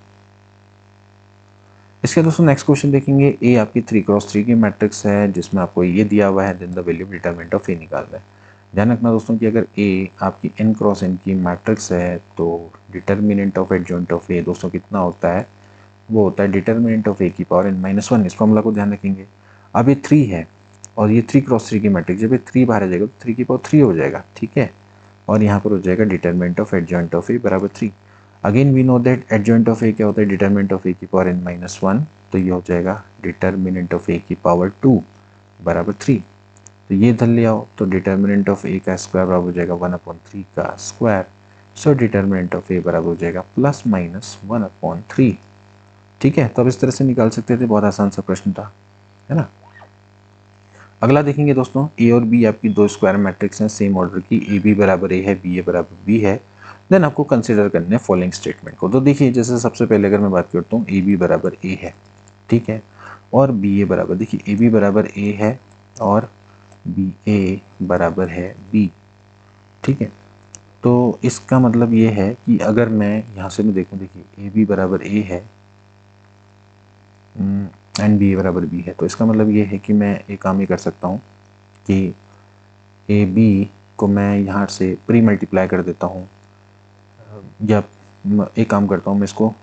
इसके दोस्तों नेक्स्ट क्वेश्चन देखेंगे, ए आपकी 3x3 की मैट्रिक्स है जिसमें आपको ये दिया हुआ है, then the value of determinant of A निकालना है। ध्यान रखना दोस्तों कि अगर ए आपकी n×n की मैट्रिक्स है तो डिटरमिनेंट ऑफ एडजॉइंट ऑफ ए दोस्तों कितना होता है, वो होता है डिटरमिनेंट ऑफ ए की पावर n-1। इस फॉर्मूला को ध्यान रखेंगे। अब ये 3 है और ये 3x3 की मैट्रिक्स, जब ये 3 बाहर आ जाएगा तो 3 की पावर 3 हो जाएगा। ठीक है, और यहाँ पर हो जाएगा determinant of adjoint of A बराबर 3। Again we know that adjoint of A क्या होता है, डिटरमिनेंट ऑफ ए की पावर n-1, तो ये हो जाएगा डिटरमिनेंट ऑफ ए की पावर 2 बराबर 3। तो ये इधर ले आओ, तो डिटरमिनेंट ऑफ ए का स्क्वायर बराबर हो जाएगा 1/3 का square, so determinant of A बराबर हो जाएगा प्लस माइनस 1/3। ठीक है, तो अब इस तरह से निकाल सकते थे, बहुत आसान सा प्रश्न था, है ना। अगला देखेंगे दोस्तों, ए और बी आपकी 2 स्क्वायर मैट्रिक्स हैं सेम ऑर्डर की, ए बी बराबर ए है, बी ए बराबर बी है। देन आपको कंसिडर करने फॉलोइंग स्टेटमेंट को। तो देखिए जैसे सबसे पहले अगर मैं बात करता हूँ, ए बी बराबर ए है, ठीक है, और बी ए बराबर, देखिए ए बी बराबर ए है और बी ए बराबर है बी। ठीक है, तो इसका मतलब ये है कि अगर मैं यहाँ से मैं देखूँ, देखिए ए बी बराबर ए है, एंड बी ए बराबर बी है। तो इसका मतलब ये है कि मैं एक काम ये कर सकता हूँ कि ए बी को मैं यहाँ से प्री मल्टीप्लाई कर देता हूँ, या एक काम करता हूँ मैं इसको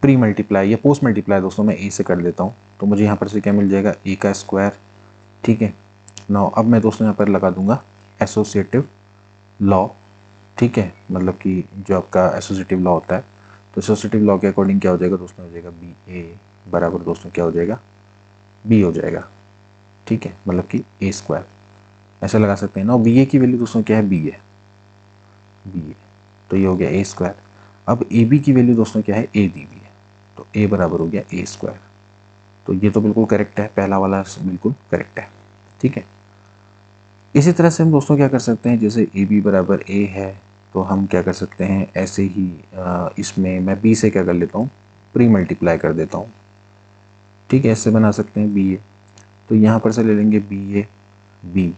प्री मल्टीप्लाई या पोस्ट मल्टीप्लाई दोस्तों मैं ए से कर देता हूँ। तो मुझे यहाँ पर से क्या मिल जाएगा, ए का स्क्वायर। ठीक है, नाउ अब मैं दोस्तों यहाँ पर लगा दूंगा एसोसिएटिव लॉ। ठीक है, मतलब कि जो आपका एसोसिएटिव लॉ होता है, तो एसोसिएटिव लॉ के अकॉर्डिंग क्या हो जाएगा दोस्तों, हो जाएगा बी ए बराबर दोस्तों क्या हो जाएगा, बी हो जाएगा। ठीक है, मतलब कि ए स्क्वायर ऐसा लगा सकते हैं ना। बी ए की वैल्यू दोस्तों क्या है, बी ए, तो ये हो गया ए स्क्वायर। अब ए बी की वैल्यू दोस्तों क्या है, ए दी हुई है, तो ए बराबर हो गया ए स्क्वायर। तो ये तो बिल्कुल करेक्ट है, पहला वाला बिल्कुल करेक्ट है। ठीक है, इसी तरह से हम दोस्तों क्या कर सकते हैं, जैसे ए बी बराबर ए है, तो हम क्या कर सकते हैं, ऐसे ही इसमें मैं बी से क्या कर लेता हूँ, प्री मल्टीप्लाई कर देता हूँ। ठीक है, ऐसे बना सकते हैं बी ए। तो यहाँ पर से ले लेंगे बी ए बी,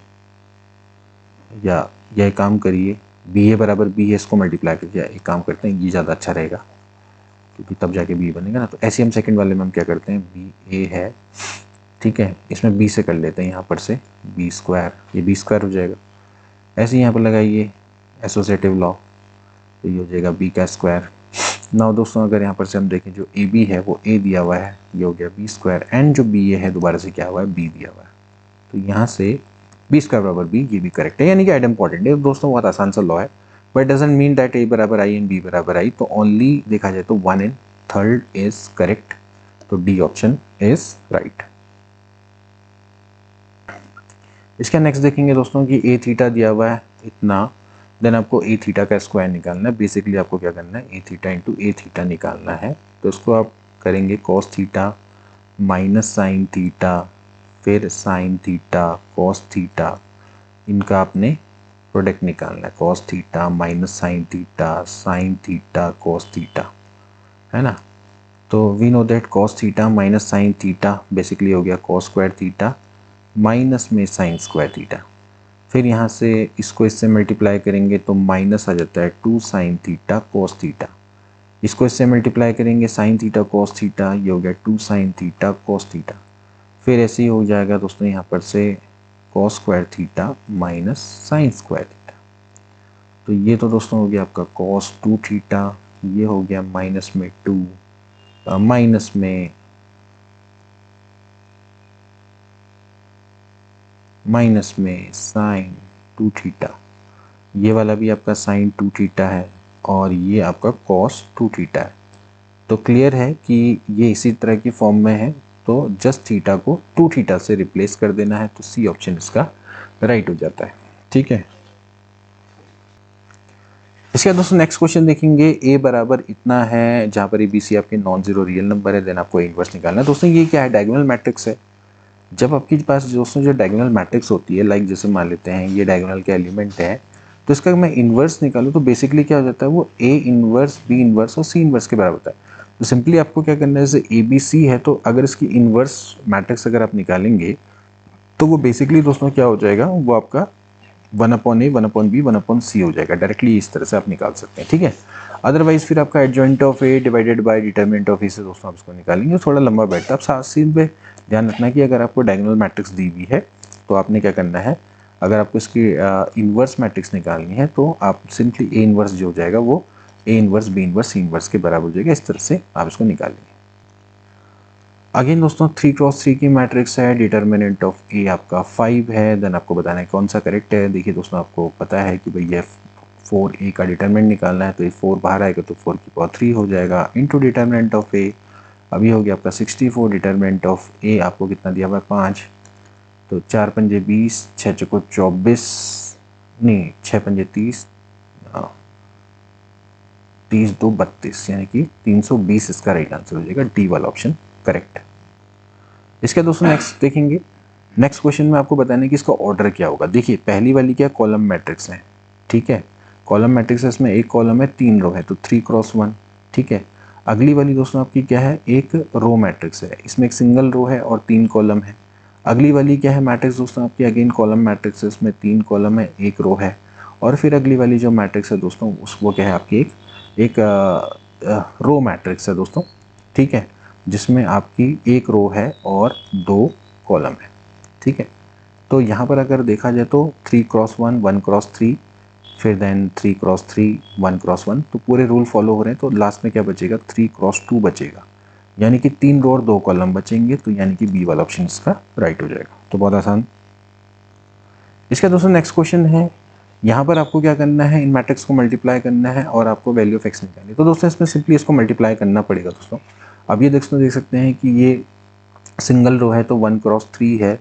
या एक काम करिए बी ए बराबर बी ए, इसको मल्टीप्लाई करिए। एक काम करते हैं, ये ज़्यादा अच्छा रहेगा क्योंकि तब जाके बी बनेगा ना। तो ऐसे हम सेकंड वाले में हम क्या करते हैं, बी ए है, ठीक है, इसमें बी से कर लेते हैं, यहाँ पर से बी स्क्वायर, ये बी स्क्वायर हो जाएगा। ऐसे यहाँ पर लगाइए एसोसिएटिव लॉ, तो ये हो जाएगा बी का स्क्वायर। नाउ दोस्तों अगर यहाँ पर से हम देखें, जो ए बी है वो ए दिया हुआ है, ये हो गया बी स्क्वायर, एंड जो बी ए है दोबारा से क्या हुआ है, बी दिया हुआ है। तो यहाँ से बी स्क्वायर बराबर बी, ये भी करेक्ट है, यानी कि आइडेम्पोर्टेंट है दोस्तों, बहुत आसान सा लॉ है। बट डजंट मीन दैट ए बराबर आई एंड बी बराबर आई। तो ओनली देखा जाए तो 1 एंड 3rd इज करेक्ट, तो डी ऑप्शन इज राइट। इसका नेक्स्ट देखेंगे दोस्तों कि ए थीटा दिया हुआ है इतना, देन आपको ए थीटा का स्क्वायर निकालना है। बेसिकली आपको क्या करना है, A theta into A theta निकालना है। तो इसको आप करेंगे cos theta minus sine theta, फिर साइन थीटा कॉस थीटा, इनका आपने प्रोडक्ट निकालना है, cos theta minus sine theta cos theta, है ना। तो we know that cos theta minus sine theta basically हो गया कॉस स्क्वायर थीटा माइनस में साइन स्क्वायर थीटा। फिर यहाँ से इसको इससे मल्टीप्लाई करेंगे तो माइनस आ जाता है 2 साइन थीटा कॉस थीटा। इसको इससे मल्टीप्लाई करेंगे साइन थीटा कॉस थीटा, ये हो गया 2 साइन थीटा कॉस थीटा। फिर ऐसे ही हो जाएगा दोस्तों यहाँ पर से cos square theta minus sign square theta. तो ये तो दोस्तों हो गया आपका कॉस 2 थीटा, ये हो गया माइनस में 2 माइनस में साइन 2 थीटा, ये वाला भी आपका साइन 2 थीटा है, और ये आपका कॉस 2 थीटा है। तो क्लियर है कि ये इसी तरह की फॉर्म में है, तो जस्ट थीटा को 2 थीटा से रिप्लेस कर देना है, तो सी ऑप्शन इसका राइट हो जाता है। ठीक है, इसके बाद दोस्तों नेक्स्ट क्वेश्चन देखेंगे, ए बराबर इतना है, जहाँ पर ए बी सी आपके नॉन जीरो रियल नंबर है, देन आपको इनवर्स निकालना है। दोस्तों ये क्या है, डायगोनल मैट्रिक्स है। जब आपके पास दोस्तों जो डायगोनल मैट्रिक्स होती है, लाइक जैसे मान लेते हैं ये डायगोनल के एलिमेंट है, तो इसका मैं इन्वर्स निकालूँ तो बेसिकली क्या हो जाता है, वो ए इन्वर्स बी इन्वर्स और सी इन्वर्स के बराबर होता है। तो सिंपली आपको क्या करना है, जैसे ए बी सी है, तो अगर इसकी इन्वर्स मैट्रिक्स अगर आप निकालेंगे तो वो बेसिकली दोस्तों क्या हो जाएगा, वो आपका 1/a 1/b 1/c हो जाएगा। डायरेक्टली इस तरह से आप निकाल सकते हैं। ठीक है, अदरवाइज फिर आपका adjoint of A divided by determinant of A से दोस्तों आप इसको निकालेंगे, थोड़ा लंबा बैठता है। आप साथ सीन पे ध्यान रखना कि अगर आपको डायगोनल मैट्रिक्स दी हुई है तो आपने क्या करना है, अगर आपको इसकी इन्वर्स मैट्रिक्स निकालनी है तो आप सिंपली ए इन्वर्स जो हो जाएगा वो A inverse B inverse C inverse के बराबर हो जाएगा। इस तरह से आप इसको निकालेंगे। अगेन दोस्तों 3x3 की मैट्रिक्स है, डिटरमिनेंट ऑफ ए आपका 5 है, देन आपको बताना है कौन सा करेक्ट है। देखिए दोस्तों आपको पता है कि भाई ये 4a का डिटरमिनेंट निकालना है, तो ये 4 बाहर आएगा तो 4 की पावर 3 हो जाएगा, इंटू डिटरमिनेंट ऑफ ए अभी हो गया आपका 64, डिटरमिनेंट ऑफ ए आपको कितना दिया हुआ है 5, तो 4 पंजे 20, 6 चौको 24, नहीं 6 पंजे 30, 30 2 32, यानी कि 320 इसका राइट आंसर हो जाएगा, डी वाला ऑप्शन करेक्ट है। इसके दोस्तों नेक्स्ट देखेंगे, नेक्स्ट क्वेश्चन में आपको बताना है कि इसका ऑर्डर क्या होगा। देखिए पहली वाली क्या कॉलम मैट्रिक्स है, ठीक है, कॉलम मैट्रिक्स है, इसमें एक कॉलम है 3 रो है, तो 3x1। ठीक है, अगली वाली दोस्तों आपकी क्या है, एक रो मैट्रिक्स है, इसमें एक सिंगल रो है और 3 कॉलम है। अगली वाली क्या है मैट्रिक्स दोस्तों आपकी, अगेन कॉलम मैट्रिक्स है, इसमें 3 कॉलम है 1 रो है। और फिर अगली वाली जो मैट्रिक्स है दोस्तों वो क्या है आपकी एक रो मैट्रिक्स है दोस्तों। ठीक है, जिसमें आपकी एक रो है और 2 कॉलम है, ठीक है। तो यहाँ पर अगर देखा जाए तो 3x1 1x3 फिर देन 3x3 1x1, तो पूरे रूल फॉलो हो रहे हैं। तो लास्ट में क्या बचेगा, 3x2 बचेगा, यानी कि 3 रो और 2 कॉलम बचेंगे। तो यानी कि बी वाला ऑप्शन इसका राइट हो जाएगा। तो बहुत आसान। इसका दोस्तों नेक्स्ट क्वेश्चन है, यहाँ पर आपको क्या करना है, इन मैट्रिक्स को मल्टीप्लाई करना है और आपको वैल्यू ऑफ एक्स निकालनी है। तो दोस्तों इसमें सिंपली इसको मल्टीप्लाई करना पड़ेगा दोस्तों। अब ये दोस्तों देख सकते हैं कि ये सिंगल रो है तो 1x3 है,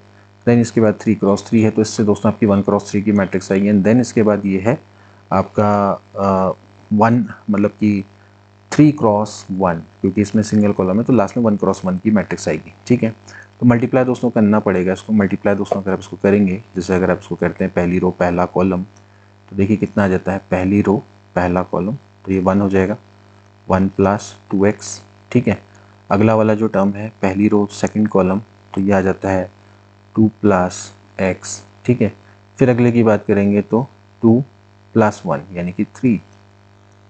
देन इसके बाद 3x3 है, तो इससे दोस्तों आपकी 1x3 की मैट्रिक्स आएगी। एंड देन इसके बाद ये है आपका 1 मतलब कि 3x1, क्योंकि इसमें सिंगल कॉलम है तो लास्ट में 1x1 की मैट्रिक्स आएगी, ठीक है। तो मल्टीप्लाई दोस्तों करना पड़ेगा इसको। मल्टीप्लाई दोस्तों अगर आप इसको करेंगे, जैसे अगर आप इसको करते हैं पहली रो पहला कॉलम, तो देखिए कितना आ जाता है, पहली रो पहला कॉलम, तो ये 1 हो जाएगा, 1 + 2x, ठीक है। अगला वाला जो टर्म है पहली रो सेकंड कॉलम, तो ये आ जाता है 2 + x, ठीक है। फिर अगले की बात करेंगे तो 2 + 1 यानी कि 3।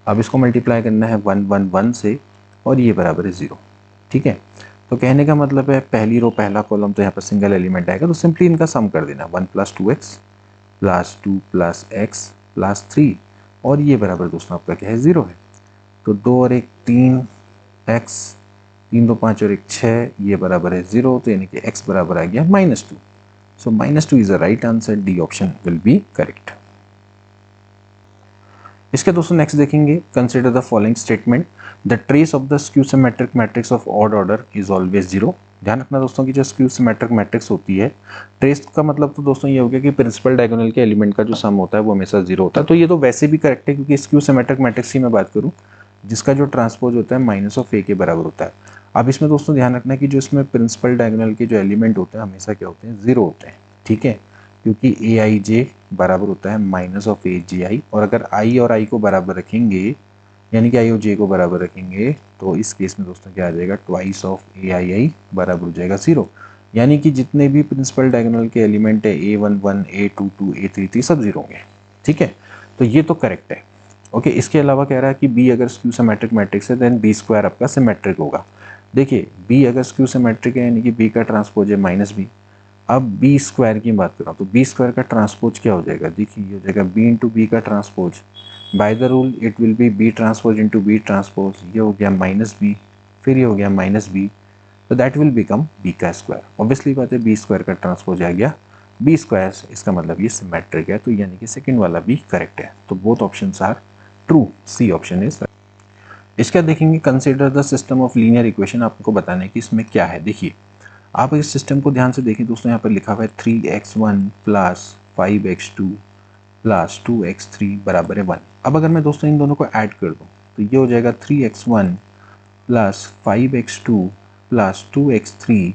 अब इसको मल्टीप्लाई करना है 1 1 1 से और ये बराबर है 0, ठीक है। तो कहने का मतलब है पहली रो पहला कॉलम, तो यहाँ पर सिंगल एलिमेंट आएगा, तो सिंपली इनका सम कर देना, 1 + 2x + 2 + x + 3, और ये बराबर दोस्तों आपका क्या है, 0 है। तो 2 और 1 3 x, 3 2 5 और 1 6, ये बराबर है 0, तो यानी कि x बराबर आ गया -2। सो -2 is the right answer, D option will be correct. इसके दोस्तों नेक्स्ट देखेंगे, consider the following statement, the trace of the skew symmetric matrix of odd order is always 0। ध्यान रखना दोस्तों कि जो स्क्यू सिमेट्रिक मैट्रिक्स होती है, ट्रेस का मतलब तो दोस्तों ये हो गया कि प्रिंसिपल डायगोनल के एलिमेंट का जो सम होता है वो हमेशा 0 होता है। तो ये तो वैसे भी करेक्ट है, क्योंकि स्क्यू सिमेट्रिक मैट्रिक्स की मैं बात करूँ जिसका जो ट्रांसपोज होता है -a के बराबर होता है। अब इसमें दोस्तों ध्यान रखना कि जो इसमें प्रिंसिपल डायगोनल के जो एलिमेंट होते हैं हमेशा क्या होते हैं, 0 होते हैं, ठीक है। क्योंकि aij बराबर होता है -aji, और अगर i और i को बराबर रखेंगे, यानी कि i और j को बराबर रखेंगे, तो इस केस में दोस्तों क्या आ जाएगा, ट्वाइस ऑफ aii बराबर हो जाएगा 0। यानी कि जितने भी प्रिंसिपल डायगोनल के एलिमेंट है a11 a22 a33 सब 0 होंगे, ठीक है। तो ये तो करेक्ट है। ओके, इसके अलावा कह रहा है कि b अगर स्क्यू सिमेट्रिक मैट्रिक्स है देन b² आपका सिमेट्रिक होगा। देखिए b अगर स्क्यू सिमेट्रिक है यानी कि b का ट्रांसपोज है -b। अब b² की बात कर रहा हूँ, तो b² का ट्रांसपोज क्या हो जाएगा, देखिए ये हो जाएगा b इंटू बी का transpose, by the rule it will be b transpose into b transpose, ये हो गया -b, फिर ये हो गया -b, तो दैट विल बिकम b का स्क्वायर। ऑब्वियसली बात है b² का ट्रांसपोज आ गया b², इसका मतलब ये सिमेट्रिक है, तो यानी कि सेकंड वाला भी करेक्ट है। तो both options are true, C option is. इसका देखेंगे, consider the system of linear equation, आपको बताना है कि इसमें क्या है। देखिए आप इस सिस्टम को ध्यान से देखें दोस्तों, यहाँ पर लिखा हुआ है 3x1 + 5x2 + 2x3 बराबर है 1। अब अगर मैं दोस्तों इन दोनों को ऐड कर दूँ तो ये हो जाएगा 3x1 + 5x2 + 2x3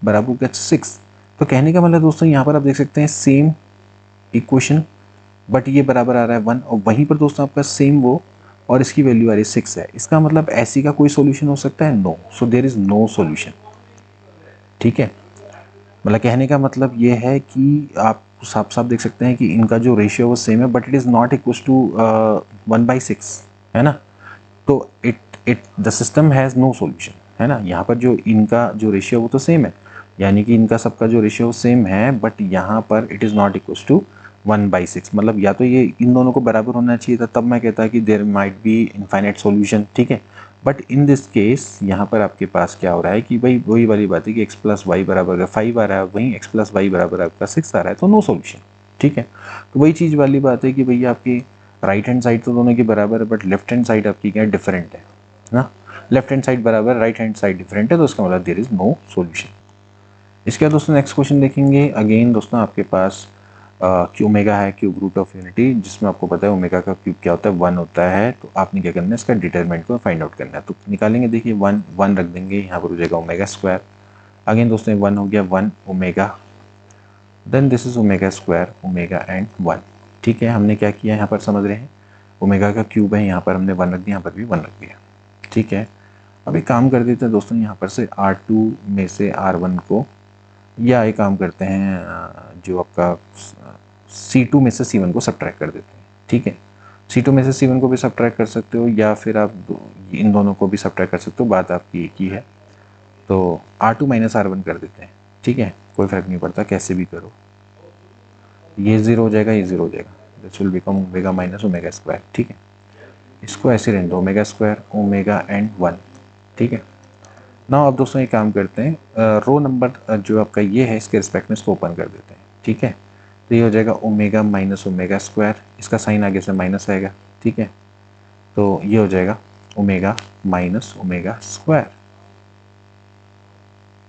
बराबर होगा 6। तो कहने का मतलब दोस्तों यहाँ पर आप देख सकते हैं सेम इक्वेशन, बट ये बराबर आ रहा है 1, और वहीं पर दोस्तों आपका सेम वो और इसकी वैल्यू आ रही है 6 है। इसका मतलब ऐसी का कोई सॉल्यूशन हो सकता है, no. So there is no solution, ठीक है। मतलब कहने का मतलब ये है कि आप साफ साफ देख सकते हैं कि इनका जो रेशियो वो सेम है, but it is not equal to 1/6, है ना। तो it the system has no solution, है ना। यहाँ पर जो इनका जो रेशियो वो तो सेम है, यानी कि इनका सबका जो रेशियो सेम है, बट यहाँ पर it is not equal to 1/6। मतलब या तो ये इन दोनों को बराबर होना चाहिए था, तब मैं कहता कि there might be infinite solution, ठीक है। बट इन दिस केस यहाँ पर आपके पास क्या हो रहा है कि भाई वही वाली बात है कि x + y बराबर 5 आ रहा है, वहीं x + y बराबर आपका 6 आ रहा है, तो नो सॉल्यूशन, ठीक है। तो वही चीज़ वाली बात है कि भैया आपकी राइट हैंड साइड तो दोनों की बराबर है, बट लेफ्ट हैंड साइड आपकी क्या है, डिफरेंट है ना। लेफ्ट हैंड साइड बराबर, राइट हैंड साइड डिफरेंट है, तो उसका मतलब देयर इज नो सॉल्यूशन। इसके बाद दोस्तों नेक्स्ट क्वेश्चन देखेंगे। अगेन दोस्तों आपके पास क्यू ओमेगा है, क्यूब रूट ऑफ यूनिटी, जिसमें आपको पता है ओमेगा का क्यूब क्या होता है, 1 होता है। तो आपने क्या करना है, इसका डिटरमिनेंट को फाइंड आउट करना है। तो निकालेंगे, देखिए 1 1 रख देंगे, यहाँ पर हो जाएगा ओमेगा²। अगेन दोस्तों 1 हो गया 1 ओमेगा, देन दिस इज ओमेगा² ओमेगा एंड 1, ठीक है। हमने क्या किया यहाँ पर समझ रहे हैं, ओमेगा का क्यूब है, यहाँ पर हमने 1 रख दिया, यहाँ पर भी 1 रख दिया, ठीक है। अब एक काम कर देते हैं दोस्तों, यहाँ पर से R2 में से R1 को, या एक काम करते हैं जो आपका C2 में से C1 को सब्ट्रैक्ट कर देते हैं, ठीक है। C2 में से C1 को भी सब्ट्रैक्ट कर सकते हो, या फिर आप इन दोनों को भी सब्ट्रैक्ट कर सकते हो, बात आपकी एक ही है। तो R2 माइनस R1 कर देते हैं, ठीक है, कोई फ़र्क नहीं पड़ता कैसे भी करो, ये 0 हो जाएगा, ये 0 हो जाएगा, this will become omega minus omega square, ठीक है। इसको ऐसे रहने दो, ओमेगा स्क्वायर ओमेगा एंड 1, ठीक है। ना अब दोस्तों एक काम करते हैं, रो नंबर जो आपका ये है इसके रिस्पेक्ट में इसको ओपन कर देते हैं, ठीक है। तो ये हो जाएगा ओमेगा माइनस ओमेगा स्क्वायर, इसका साइन आगे से माइनस आएगा, ठीक है। तो ये हो जाएगा ओमेगा माइनस ओमेगा स्क्वायर,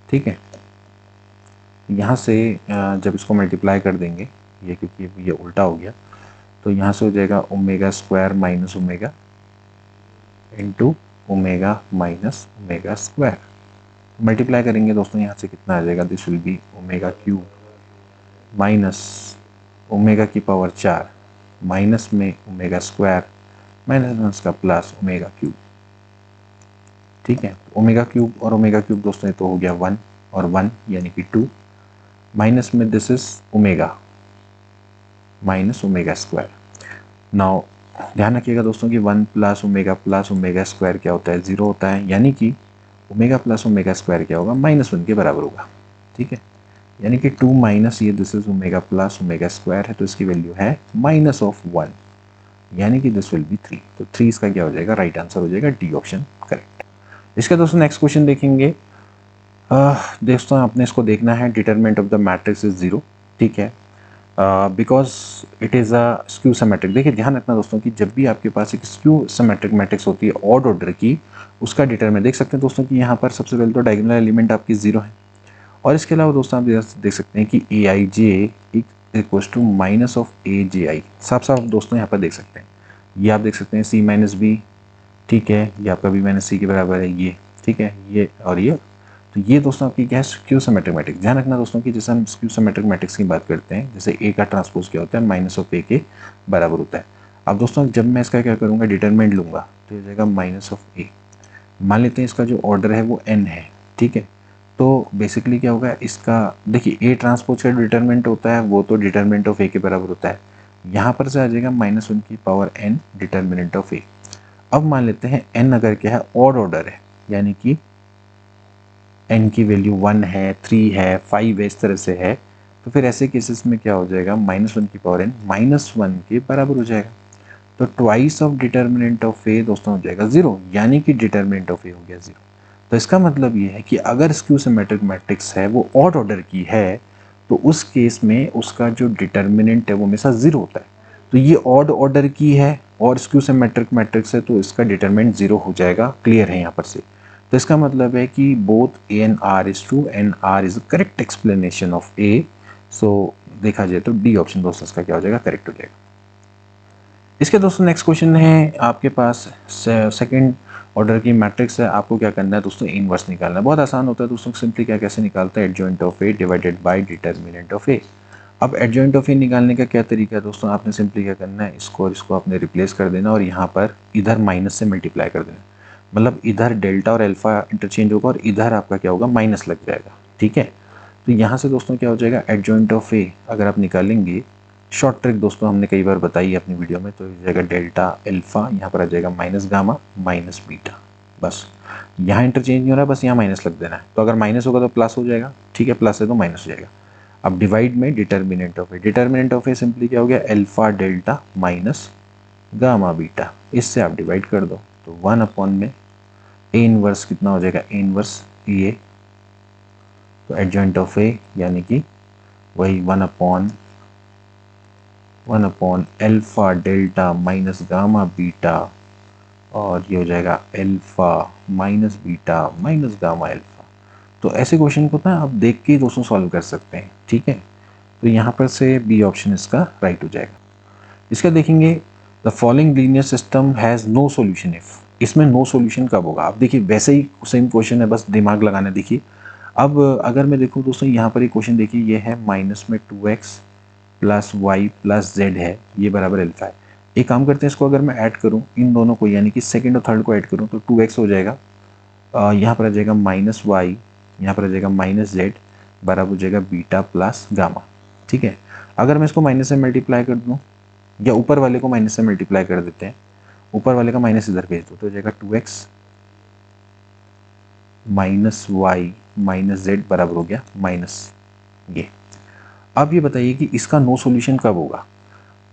ठीक है। यहाँ से जब इसको मल्टीप्लाई कर देंगे, ये क्योंकि ये उल्टा हो गया, तो यहाँ से हो जाएगा omega square minus omega into omega minus omega square. Multiply करेंगे दोस्तों, यहाँ से कितना आ जाएगा, this will B omega cube minus omega की पावर 4 माइनस में ओमेगा स्क्वायर माइनस का प्लस ओमेगा क्यूब, ठीक है। ओमेगा क्यूब और ओमेगा क्यूब दोस्तों ये तो हो गया 1 और 1 यानी कि 2, माइनस में this is omega minus omega square. Now ध्यान रखिएगा दोस्तों कि 1 प्लस ओमेगा स्क्वायर क्या होता है, 0 होता है, यानी कि ओमेगा प्लस ओमेगा स्क्वायर क्या होगा, -1 के बराबर होगा, ठीक है। यानी कि 2 माइनस ये this is omega plus omega square है, तो इसकी वैल्यू है -1, यानी कि दिस विल बी 3। तो 3 इसका क्या हो जाएगा, राइट आंसर हो जाएगा, डी ऑप्शन करेक्ट। इसका दोस्तों नेक्स्ट क्वेश्चन देखेंगे। दोस्तों आपने इसको देखना है, determinant of the matrix is 0, ठीक है, because it is a skew symmetric. देखिए ध्यान रखना दोस्तों कि जब भी आपके पास एक स्क्यू सिमेट्रिक मैट्रिक्स होती है ऑड ऑर्डर की, उसका डिटरमिनेंट देख सकते हैं दोस्तों कि यहाँ पर सबसे पहले तो डायगोनल एलिमेंट आपकी 0 है, और इसके अलावा दोस्तों आप देख सकते हैं कि ए आई जे इक्वल्स टू माइनस ऑफ ए जे आई, साफ साफ दोस्तों यहाँ पर देख सकते हैं, ये आप देख सकते हैं सी माइनस बी, ठीक है, ये आपका बी माइनस सी के बराबर है ये, ठीक है, ये और ये। तो ये दोस्तों आपकी क्या है, स्क्यू सिमेट्रिक मैट्रिक्स। ध्यान रखना दोस्तों कि जैसे हम स्क्यू सिमेट्रिक मैट्रिक्स की बात करते हैं, जैसे ए का ट्रांसपोज क्या होता है, माइनस ऑफ ए के बराबर होता है। अब दोस्तों जब मैं इसका क्या करूँगा, डिटरमिनेंट लूँगा, तो हो जाएगा माइनस ऑफ ए। मान लेते हैं इसका जो ऑर्डर है वो एन है, ठीक है। तो बेसिकली क्या होगा इसका, देखिए ए ट्रांसपोज का डिटरमिनेंट होता है वो तो डिटरमिनेंट ऑफ ए के बराबर होता है, यहाँ पर से आ जाएगा -1 की power N determinant of A. अब मान लेते हैं एन अगर क्या है, ऑड ऑर्डर है, यानी कि एन की वैल्यू 1 है, 3 है, 5 है, इस तरह से है, तो फिर ऐसे केसेस में क्या हो जाएगा, -1 की पावर एन -1 के बराबर हो जाएगा। तो ट्वाइस ऑफ डिटरमिनेंट ऑफ ए दोस्तों हो जाएगा 0, यानी कि डिटरमिनेंट ऑफ ए हो गया 0। तो इसका मतलब ये है कि अगर स्क्यू सिमेट्रिक मैट्रिक्स है वो ऑड ऑर्डर की है, तो उस केस में उसका जो डिटरमिनेंट है वो हमेशा 0 होता है। तो ये ऑड ऑर्डर की है और स्क्यू सिमेट्रिक मैट्रिक्स है, तो इसका डिटरमिनेंट 0 हो जाएगा, क्लियर है यहाँ पर से। तो इसका मतलब है कि both A and R is true and R is correct explanation of A. So देखा जाए तो डी ऑप्शन दोस्तों इसका क्या हो जाएगा, करेक्ट हो जाएगा। इसके दोस्तों नेक्स्ट क्वेश्चन है आपके पास, सेकंड ऑर्डर की मैट्रिक्स है, आपको क्या करना है दोस्तों, इनवर्स निकालना है। बहुत आसान होता है दोस्तों, सिंपली क्या कैसे निकालता है, adjoint of A divided by determinant of A. अब एडजॉइंट ऑफ ए निकालने का क्या तरीका है दोस्तों, आपने सिंपली क्या करना है, इसको और इसको आपने रिप्लेस कर देना और यहाँ पर इधर माइनस से मल्टीप्लाई कर देना, मतलब इधर डेल्टा और अल्फा इंटरचेंज होगा और इधर आपका क्या होगा, माइनस लग जाएगा, ठीक है। तो यहाँ से दोस्तों क्या हो जाएगा, एडजॉइंट ऑफ ए अगर आप निकालेंगे, शॉर्ट ट्रिक दोस्तों हमने कई बार बताई है अपनी वीडियो में, तो हो जाएगा डेल्टा अल्फा, यहाँ पर आ जाएगा माइनस गामा माइनस बीटा, बस यहाँ इंटरचेंज नहीं हो रहा है, बस यहाँ माइनस लग देना है। तो अगर माइनस होगा तो प्लस हो जाएगा, ठीक है, प्लस है तो माइनस हो जाएगा। अब डिवाइड में determinant of A, determinant of A simply क्या हो गया, alpha delta minus gamma beta, इससे आप डिवाइड कर दो, तो 1 अपॉन में ए इनवर्स कितना हो जाएगा, ए इनवर्स ए, तो एडजॉइंट ऑफ ए यानी कि वही 1 upon alpha delta minus gamma beta, और ये हो जाएगा alpha minus beta minus gamma alpha. तो ऐसे क्वेश्चन को ना आप देख के दोस्तों सॉल्व कर सकते हैं, ठीक है। तो यहाँ पर से बी ऑप्शन इसका राइट हो जाएगा। इसका देखेंगे, the following linear system has no solution if, इसमें नो सॉल्यूशन कब होगा। आप देखिए वैसे ही सेम क्वेश्चन है, बस दिमाग लगाना। देखिए अब अगर मैं देखूँ दोस्तों, यहाँ पर एक क्वेश्चन देखिए, ये है माइनस में 2x plus y plus Z है, ये बराबर अल्फा है। एक काम करते हैं, इसको अगर मैं ऐड करूँ इन दोनों को, यानी कि सेकंड और थर्ड को ऐड करूँ, तो 2x हो जाएगा, यहाँ पर आ जाएगा माइनस वाई, यहाँ पर आ जाएगा माइनस जेड, बराबर हो जाएगा बीटा प्लस गामा, ठीक है। अगर मैं इसको माइनस से मल्टीप्लाई कर दूँ, या ऊपर वाले को माइनस से मल्टीप्लाई कर देते हैं, ऊपर वाले का माइनस इधर भेज दो, तो हो जाएगा 2x minus Y minus Z बराबर हो गया माइनस ये। अब ये बताइए कि इसका नो सॉल्यूशन कब होगा।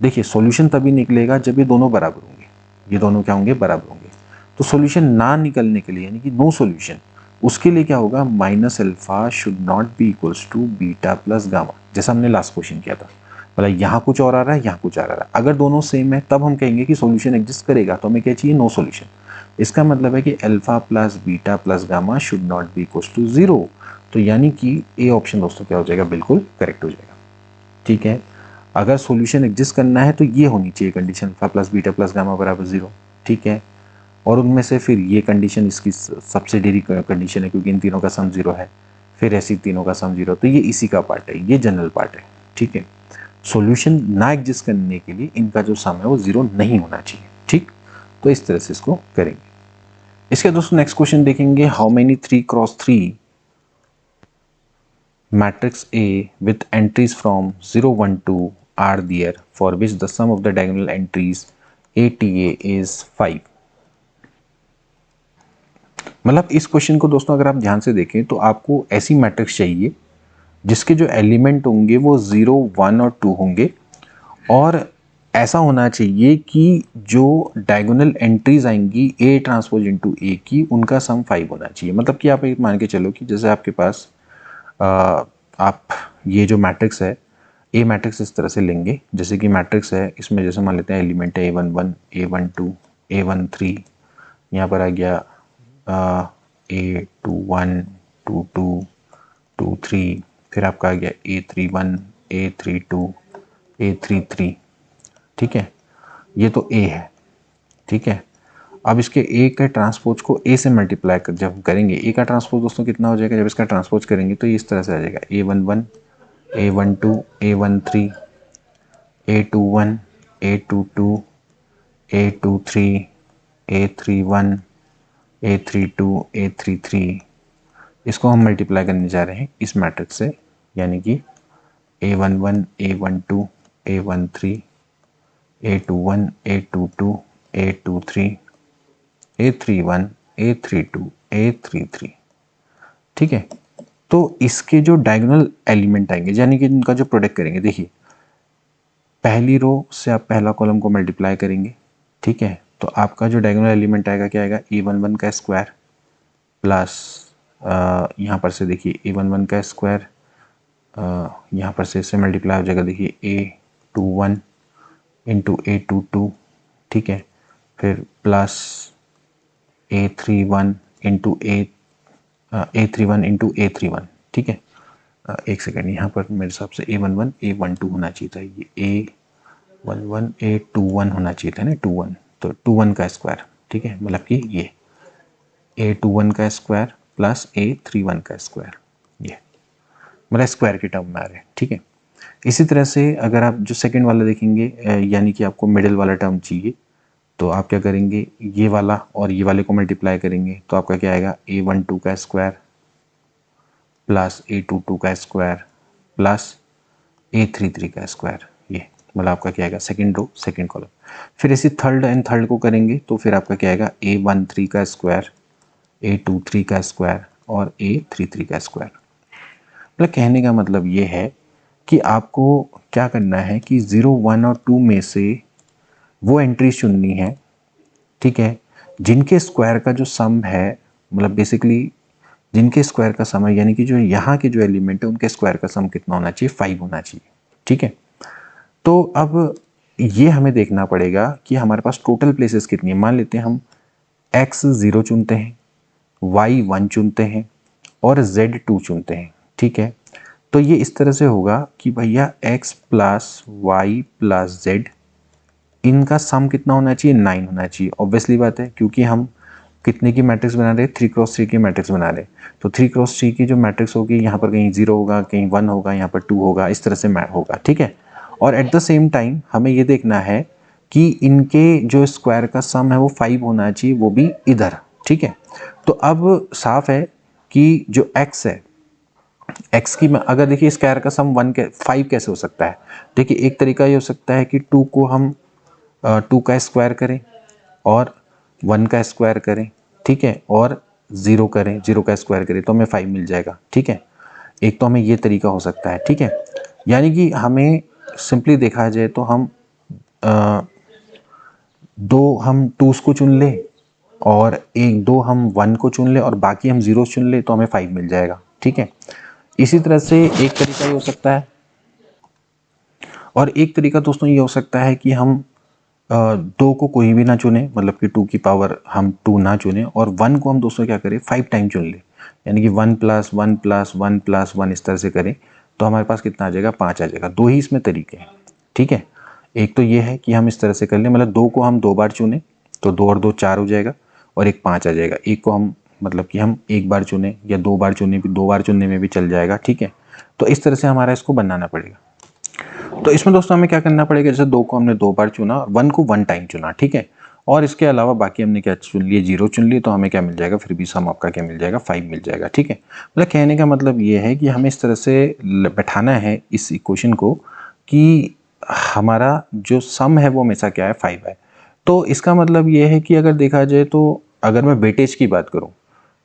देखिए सॉल्यूशन तभी निकलेगा जब ये दोनों बराबर होंगे, ये दोनों क्या होंगे, बराबर होंगे। तो सॉल्यूशन ना निकलने के लिए यानी कि नो सॉल्यूशन, उसके लिए क्या होगा, minus alpha should not be equals to beta plus gamma, जैसा हमने लास्ट क्वेश्चन किया था। मतलब यहाँ कुछ और आ रहा है, यहाँ कुछ आ रहा है, अगर दोनों सेम है तब हम कहेंगे कि सॉल्यूशन एग्जिस्ट करेगा। तो हमें क्या चाहिए, नो सॉल्यूशन। इसका मतलब है कि alpha plus beta plus gamma should not be equals to 0। तो यानी कि ए ऑप्शन दोस्तों क्या हो जाएगा, बिल्कुल करेक्ट हो जाएगा। ठीक है, अगर सॉल्यूशन एग्जिस्ट करना है तो ये होनी चाहिए condition, alpha plus beta plus gamma बराबर 0। ठीक है, और उनमें से फिर ये कंडीशन इसकी सब्सिडियरी कंडीशन है क्योंकि इन तीनों का सम 0 है, फिर ऐसी तीनों का सम 0, तो ये इसी का पार्ट है, ये जनरल पार्ट है। ठीक है, सॉल्यूशन ना एग्जिस्ट करने के लिए इनका जो सम है वो 0 नहीं होना चाहिए। ठीक, तो इस तरह से इसको करेंगे। इसके दोस्तों नेक्स्ट क्वेश्चन देखेंगे, how many 3x3 matrix A with entries from 0, 1, 2 are there for which the sum of the diagonal entries ATA is 5। मतलब इस क्वेश्चन को दोस्तों अगर आप ध्यान से देखें तो आपको ऐसी मैट्रिक्स चाहिए जिसके जो एलिमेंट होंगे वो 0, 1 और 2 होंगे, और ऐसा होना चाहिए कि जो डायगोनल एंट्रीज आएंगी A ट्रांसपोज इंटू ए की, उनका सम 5 होना चाहिए। मतलब कि आप एक मान के चलो कि जैसे आपके पास आप ये जो मैट्रिक्स है, ए मैट्रिक्स इस तरह से लेंगे, जैसे कि मैट्रिक्स है इसमें जैसे मान लेते हैं एलिमेंट है A11, A12, A13, यहाँ पर आ गया A21, 22, 23, फिर आपका आ गया A31, A32, A33। ठीक है, ये तो A है। ठीक है, अब इसके ए के ट्रांसपोज को ए से मल्टीप्लाई कर जब करेंगे, ए का ट्रांसपोज दोस्तों कितना हो जाएगा, जब इसका ट्रांसपोज करेंगे तो ये इस तरह से आ जाएगा, A11, A12, A13, A21, A22, A23, A31, A32, A33। इसको हम मल्टीप्लाई करने जा रहे हैं इस मैट्रिक्स से, यानी कि A11, A12, A13, A21, A22, A23, A31, A32, A33। ठीक है, तो इसके जो डायगोनल एलिमेंट आएंगे यानी कि इनका जो प्रोडक्ट करेंगे, देखिए पहली रो से आप पहला कॉलम को मल्टीप्लाई करेंगे। ठीक है, तो आपका जो डायगोनल एलिमेंट आएगा क्या आएगा, A11 का स्क्वायर प्लस यहाँ पर से देखिए A11 का स्क्वायर, यहाँ पर से इससे मल्टीप्लाई हो जाएगा, देखिए A21 इंटू A22। ठीक है, फिर plus A31 into A31 into A31। ठीक है, एक सेकेंड, यहाँ पर मेरे हिसाब से A11 A12 होना चाहिए था, ये A11 A21 होना चाहिए था ना, 21, तो 21 का स्क्वायर। ठीक है, मतलब कि ये A21 का स्क्वायर प्लस A31 का स्क्वायर, ये मतलब स्क्वायर के टर्म में आ रहे हैं। ठीक है, इसी तरह से अगर आप जो सेकंड वाला देखेंगे, यानी कि आपको मिडिल वाला टर्म चाहिए, तो आप क्या करेंगे, ये वाला और ये वाले को मल्टीप्लाई करेंगे, तो आपका क्या आएगा, A12 का स्क्वायर प्लस A22 का स्क्वायर प्लस A33 का स्क्वायर, ये मतलब आपका क्या आएगा, सेकंड रो सेकंड कॉलम। फिर इसी थर्ड एंड थर्ड को करेंगे तो फिर आपका क्या आएगा, A13 का स्क्वायर, A23 का स्क्वायर और A33 का स्क्वायर। मतलब कहने का मतलब ये है कि आपको क्या करना है कि 0, 1 और 2 में से वो एंट्री चुननी है। ठीक है, जिनके स्क्वायर का जो सम है, मतलब बेसिकली जिनके स्क्वायर का सम है, यानी कि जो यहाँ के जो एलिमेंट है उनके स्क्वायर का सम कितना होना चाहिए, 5 होना चाहिए। ठीक है, तो अब ये हमें देखना पड़ेगा कि हमारे पास टोटल प्लेसेस कितनी है। मान लेते हैं हम x 0 चुनते हैं, y 1 चुनते हैं और z 2 चुनते हैं। ठीक है, तो ये इस तरह से होगा कि भैया x plus y plus z, इनका सम कितना होना चाहिए, 9 होना चाहिए। ऑब्वियसली बात है, क्योंकि हम कितने की मैट्रिक्स बना रहे हैं, 3x3 की मैट्रिक्स बना रहे हैं। तो 3x3 की जो मैट्रिक्स होगी, यहाँ पर कहीं 0 होगा, कहीं 1 होगा, यहाँ पर 2 होगा, इस तरह से मैप होगा। ठीक है, और एट द सेम टाइम हमें ये देखना है कि इनके जो स्क्वायर का सम है वो 5 होना चाहिए, वो भी इधर। ठीक है, तो अब साफ है कि जो x है, x की अगर देखिए स्क्वायर का सम 5 कैसे हो सकता है। देखिए एक तरीका ये हो सकता है कि 2 को हम 2 का स्क्वायर करें और 1 का स्क्वायर करें। ठीक है, और 0 करें, 0 का स्क्वायर करें तो हमें 5 मिल जाएगा। ठीक है, एक तो हमें ये तरीका हो सकता है। ठीक है, यानी कि हमें सिंपली देखा जाए तो हम दो हम 2s को चुन ले और एक दो हम 1 को चुन ले और बाकी हम 0 चुन ले तो हमें 5 मिल जाएगा। ठीक है, इसी तरह से एक तरीका ये हो सकता है, और एक तरीका दोस्तों ये हो सकता है कि हम 2 को कोई भी ना चुने, मतलब कि 2 की पावर हम 2 ना चुने, और 1 को हम दोस्तों क्या करें 5 टाइम चुन ले, यानी कि 1 प्लस 1 प्लस 1 प्लस 1 इस तरह से करें तो हमारे पास कितना आ जाएगा 5 आ जाएगा। दो ही इसमें तरीके हैं। ठीक है, एक तो ये है कि हम इस तरह से कर लें, मतलब 2 को हम 2 बार चुने तो 2 और 2 4 हो जाएगा और एक 5 आ जाएगा। एक को हम मतलब कि हम एक बार चुने या 2 बार चुने, भी 2 बार चुनने में भी चल जाएगा। ठीक है, तो इस तरह से हमारा इसको बनाना पड़ेगा। तो इसमें दोस्तों हमें क्या करना पड़ेगा, जैसे 2 को हमने 2 बार चुना और 1 को 1 टाइम चुना। ठीक है, और इसके अलावा बाकी हमने क्या चुन लिए, 0 चुन लिए, तो हमें क्या मिल जाएगा, फिर भी सम आपका क्या मिल जाएगा 5 मिल जाएगा। ठीक है, मतलब कहने का मतलब ये है कि हमें इस तरह से बैठाना है इस इक्वेशन को कि हमारा जो सम है वो हमेशा क्या है 5 है। तो इसका मतलब ये है कि अगर देखा जाए तो अगर मैं वेटेज की बात करूँ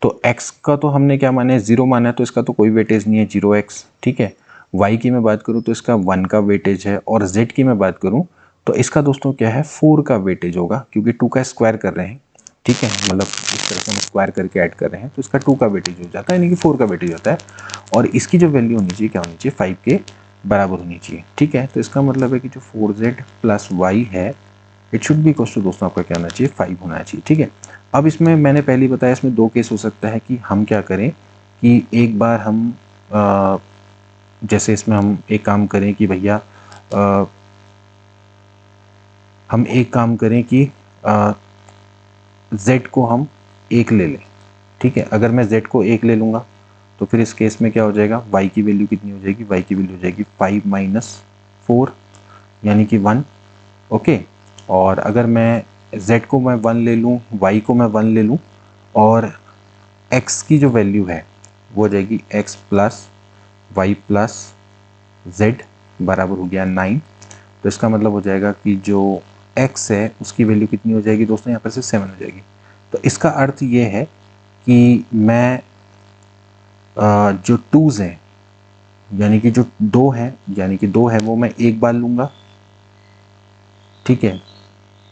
तो x का तो हमने क्या माना है 0 माना है, तो इसका तो कोई वेटेज नहीं है 0x। ठीक है, y की मैं बात करूँ तो इसका 1 का वेटेज है, और z की मैं बात करूँ तो इसका दोस्तों क्या है 4 का वेटेज होगा, क्योंकि 2 का स्क्वायर कर रहे हैं। ठीक है, मतलब इस तरह से हम स्क्वायर करके ऐड कर रहे हैं तो इसका 2 का वेटेज हो जाता है, यानी कि 4 का वेटेज होता है, और इसकी जो वैल्यू होनी चाहिए क्या होनी चाहिए 5 के बराबर होनी चाहिए। ठीक है, तो इसका मतलब है कि जो 4z प्लस y है it should be equal to दोस्तों आपका क्या होना चाहिए 5 होना चाहिए। ठीक है, अब इसमें मैंने पहले ही बताया इसमें दो केस हो सकता है कि हम क्या करें कि एक बार हम जैसे इसमें हम एक काम करें कि भैया हम एक काम करें कि z को हम 1 ले लें। ठीक है, अगर मैं z को 1 ले लूँगा तो फिर इस केस में क्या हो जाएगा, y की वैल्यू कितनी हो जाएगी, y की वैल्यू हो जाएगी 5 माइनस 4 यानी कि 1। ओके, और अगर मैं z को मैं 1 ले लूँ, y को मैं 1 ले लूँ, और x की जो वैल्यू है वो हो जाएगी x plus y plus z बराबर हो गया 9। तो इसका मतलब हो जाएगा कि जो x है उसकी वैल्यू कितनी हो जाएगी दोस्तों, यहाँ पर से 7 हो जाएगी। तो इसका अर्थ ये है कि मैं जो 2s हैं यानी कि जो 2 हैं यानी कि 2 है वो मैं एक बार लूँगा। ठीक है,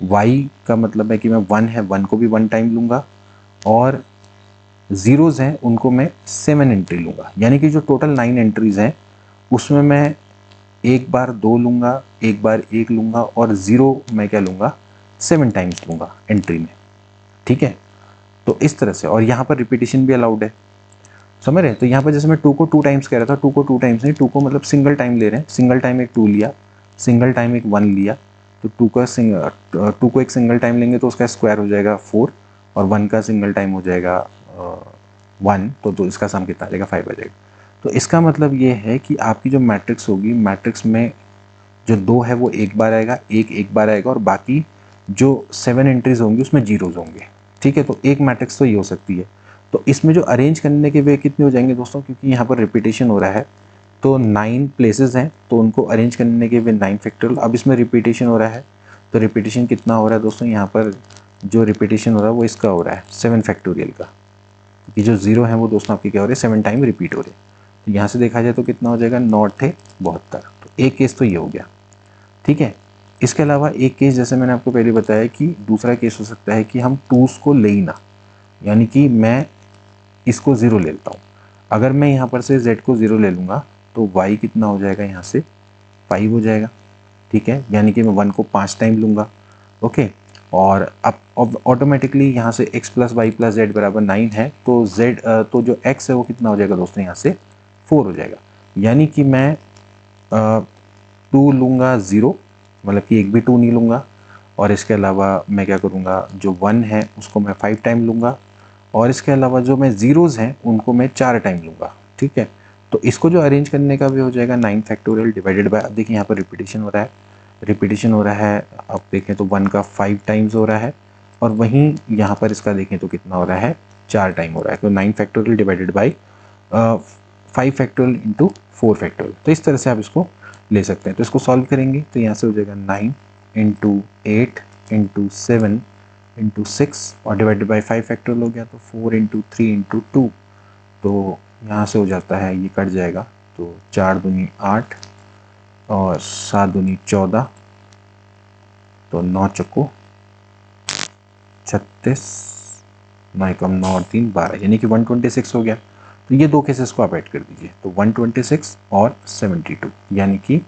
y का मतलब है कि मैं 1 है 1 को भी 1 टाइम लूँगा, और ज़ीरोज़ हैं उनको मैं 7 एंट्री लूँगा, यानी कि जो टोटल 9 एंट्रीज़ हैं उसमें मैं एक बार 2 लूँगा, एक बार 1 लूँगा, और 0 मैं क्या लूँगा 7 टाइम्स लूँगा एंट्री में। ठीक है, तो इस तरह से, और यहाँ पर रिपीटिशन भी अलाउड है, समझ रहे हैं। तो यहाँ पर जैसे मैं 2 को 2 टाइम्स कह रहा था, 2 को 2 टाइम्स नहीं, 2 को मतलब सिंगल टाइम ले रहे हैं, सिंगल टाइम एक 2 लिया, सिंगल टाइम एक 1 लिया, तो 2 को एक सिंगल टाइम लेंगे तो उसका स्क्वायर हो जाएगा 4, और 1 का सिंगल टाइम हो जाएगा 1, तो इसका सम कितना आ जाएगा 5 आ जाएगा। तो इसका मतलब ये है कि आपकी जो मैट्रिक्स होगी, मैट्रिक्स में जो 2 है वो एक बार आएगा, एक बार आएगा, और बाकी जो 7 एंट्रीज होंगी उसमें जीरोज होंगे। ठीक है, तो एक मैट्रिक्स तो ये हो सकती है। तो इसमें जो अरेंज करने के वे कितने हो जाएंगे दोस्तों, क्योंकि यहाँ पर रिपीटेशन हो रहा है तो 9 प्लेसेस हैं, तो उनको अरेंज करने के वे 9 फैक्टोरियल। अब इसमें रिपीटेशन हो रहा है तो रिपीटेशन कितना हो रहा है दोस्तों, यहाँ पर जो रिपीटेशन हो रहा है वो इसका हो रहा है 7 फैक्टोरियल का, क्योंकि जो 0 है वो दोस्तों आपके क्या हो रहे हैं 7 टाइम रिपीट हो रहे हैं। तो यहाँ से देखा जाए तो कितना हो जाएगा 9 × 72। तो एक केस तो ये हो गया। ठीक है, इसके अलावा एक केस जैसे मैंने आपको पहले बताया कि दूसरा केस हो सकता है कि हम 2s को ले ही ना, यानी कि मैं इसको 0 ले लेता हूँ। अगर मैं यहाँ पर से z को 0 ले लूँगा तो y कितना हो जाएगा, यहाँ से 5 हो जाएगा। ठीक है, यानी कि मैं 1 को 5 टाइम लूँगा। ओके, और अब ऑटोमेटिकली यहाँ से x plus y plus z बराबर 9 है, तो z तो जो x है वो कितना हो जाएगा दोस्तों, यहाँ से 4 हो जाएगा। यानी कि मैं 2 लूँगा 0, मतलब कि एक भी 2 नहीं लूँगा, और इसके अलावा मैं क्या करूँगा, जो 1 है उसको मैं 5 टाइम लूँगा, और इसके अलावा जो मैं ज़ीरोज़ हैं उनको मैं 4 टाइम लूँगा। ठीक है, तो इसको जो अरेंज करने का भी हो जाएगा 9 फैक्टोरियल डिवाइडेड बाय, अब देखिए यहाँ पर रिपीटेशन हो रहा है, अब देखें तो 1 का 5 टाइम्स हो रहा है, और वहीं यहाँ पर इसका देखें तो कितना हो रहा है 4 टाइम हो रहा है। तो 9 factorial divided by 5 factorial into 4 factorial. तो इस तरह से आप इसको ले सकते हैं। तो इसको सॉल्व करेंगे तो यहाँ से हो जाएगा 9 × 8 × 7 इंटू 6 और डिवाइडेड बाई 5 फैक्टोरियल हो गया, तो 4 इंटू 3 इंटू 2, तो यहाँ से हो जाता है, ये कट जाएगा, तो 4 दूनी 8 और 7 दूनी 14, तो 9 चक्को 36, 9 कम 9 और 3 12, यानी कि 126 हो गया। तो ये दो केसेस को आप ऐड कर दीजिए, तो 126 और 72, यानी कि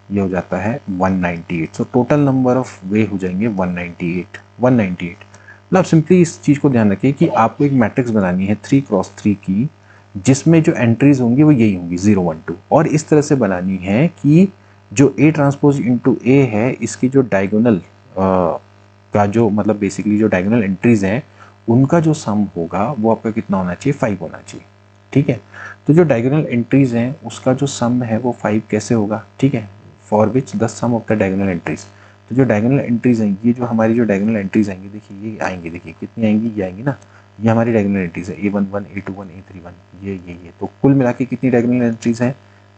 ये हो जाता है 198। सो टोटल नंबर ऑफ वे हो जाएंगे 198। मतलब सिंपली इस चीज़ को ध्यान रखिए कि आपको एक मैट्रिक्स बनानी है 3x3 की, जिसमें जो एंट्रीज होंगी वो यही होंगी 0 1 2, और इस तरह से बनानी है कि जो A ट्रांसपोज इंटू ए है, इसकी जो डायगोनल का जो मतलब बेसिकली जो डायगोनल एंट्रीज हैं उनका जो सम होगा वो आपका कितना होना चाहिए, 5 होना चाहिए। ठीक है, तो जो डायगोनल एंट्रीज हैं उसका जो सम है वो 5 कैसे होगा, ठीक है, for which the sum of the diagonal entries. तो जो डायगोनल एंट्रीज हैं, ये जो हमारी जो डायगोनल एंट्रीज आएंगी, देखिए ये आएंगी, देखिए कितनी आएंगी, ये आएंगी ना, ये हमारी डायगोनल एंट्रीज है A11 A21 A31, ये तो कुल मिला के कितनी डायगोनल एंट्रीज हैं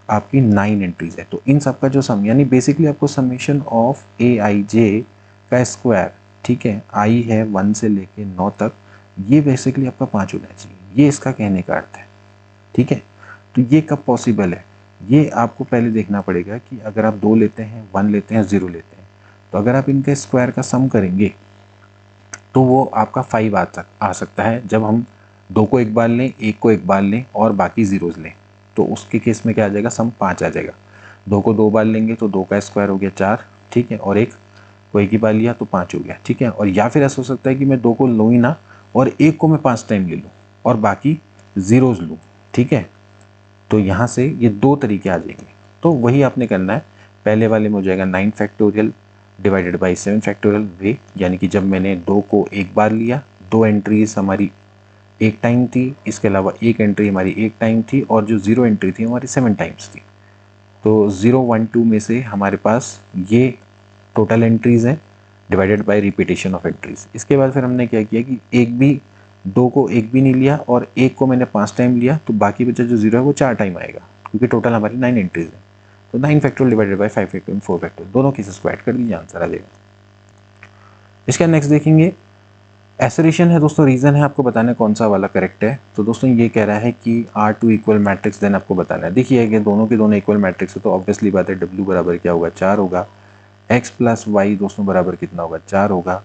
आपकी, 9 एंट्रीज है। तो इन सब का जो सम, यानी बेसिकली आपको समेशन ऑफ AIJ का स्क्वायर, ठीक है, आई है 1 से लेके 9 तक, ये बेसिकली आपका 5 होना चाहिए, ये इसका कहने का अर्थ है। ठीक है, तो ये कब पॉसिबल है, ये आपको पहले देखना पड़ेगा कि अगर आप 2 लेते हैं, 1 लेते हैं, 0 लेते हैं, तो अगर आप इनके स्क्वायर का सम करेंगे तो वो आपका 5 आ सकता है। जब हम 2 को एक बार लें, 1 को एक बार लें और बाकी जीरोज लें, तो उसके केस में क्या आ जाएगा, सम 5 आ जाएगा। 2 को 2 बार लेंगे तो 2 का स्क्वायर हो गया 4, ठीक है, और 1 को एक ही बार लिया तो 5 हो गया, ठीक है। और या फिर ऐसा हो सकता है कि मैं 2 को लूँ ही ना और 1 को मैं 5 टाइम ले लूँ और बाकी जीरोज लूँ, ठीक है। तो यहाँ से ये 2 तरीके आ जाएंगे, तो वही आपने करना है। पहले वाले में हो जाएगा 9 फैक्टोरियल डिवाइडेड बाई 7 फैक्टोरियल वे, यानी कि जब मैंने 2 को एक बार लिया, 2 एंट्रीज हमारी एक टाइम थी, इसके अलावा एक एंट्री हमारी एक टाइम थी, और जो 0 एंट्री थी हमारी 7 टाइम्स थी। तो 0 1 2 में से हमारे पास ये टोटल एंट्रीज हैं divided by repetition of entries. इसके बाद फिर हमने क्या किया कि एक भी 2 को एक भी नहीं लिया और 1 को मैंने 5 टाइम लिया, तो बाकी बचा जो 0 है वो 4 टाइम आएगा, क्योंकि टोटल हमारी 9 एंट्रीज है। तो 9 factorial divided by 5 factorial 4 factorial, दोनों केसेस को ऐड कर दीजिए, आंसर आ जाएगा। इसका नेक्स्ट देखेंगे, एसरेशन है दोस्तों, रीजन है आपको बताना कौन सा वाला करेक्ट है। तो दोस्तों ये कह रहा है कि R2 इक्वल मैट्रिक्स, देन आपको बताना है। देखिए कि दोनों के दोनों इक्वल मैट्रिक्स है, तो ऑब्वियसली बात है W बराबर क्या होगा, 4 होगा, x प्लस वाई दोस्तों बराबर कितना होगा, 4 होगा,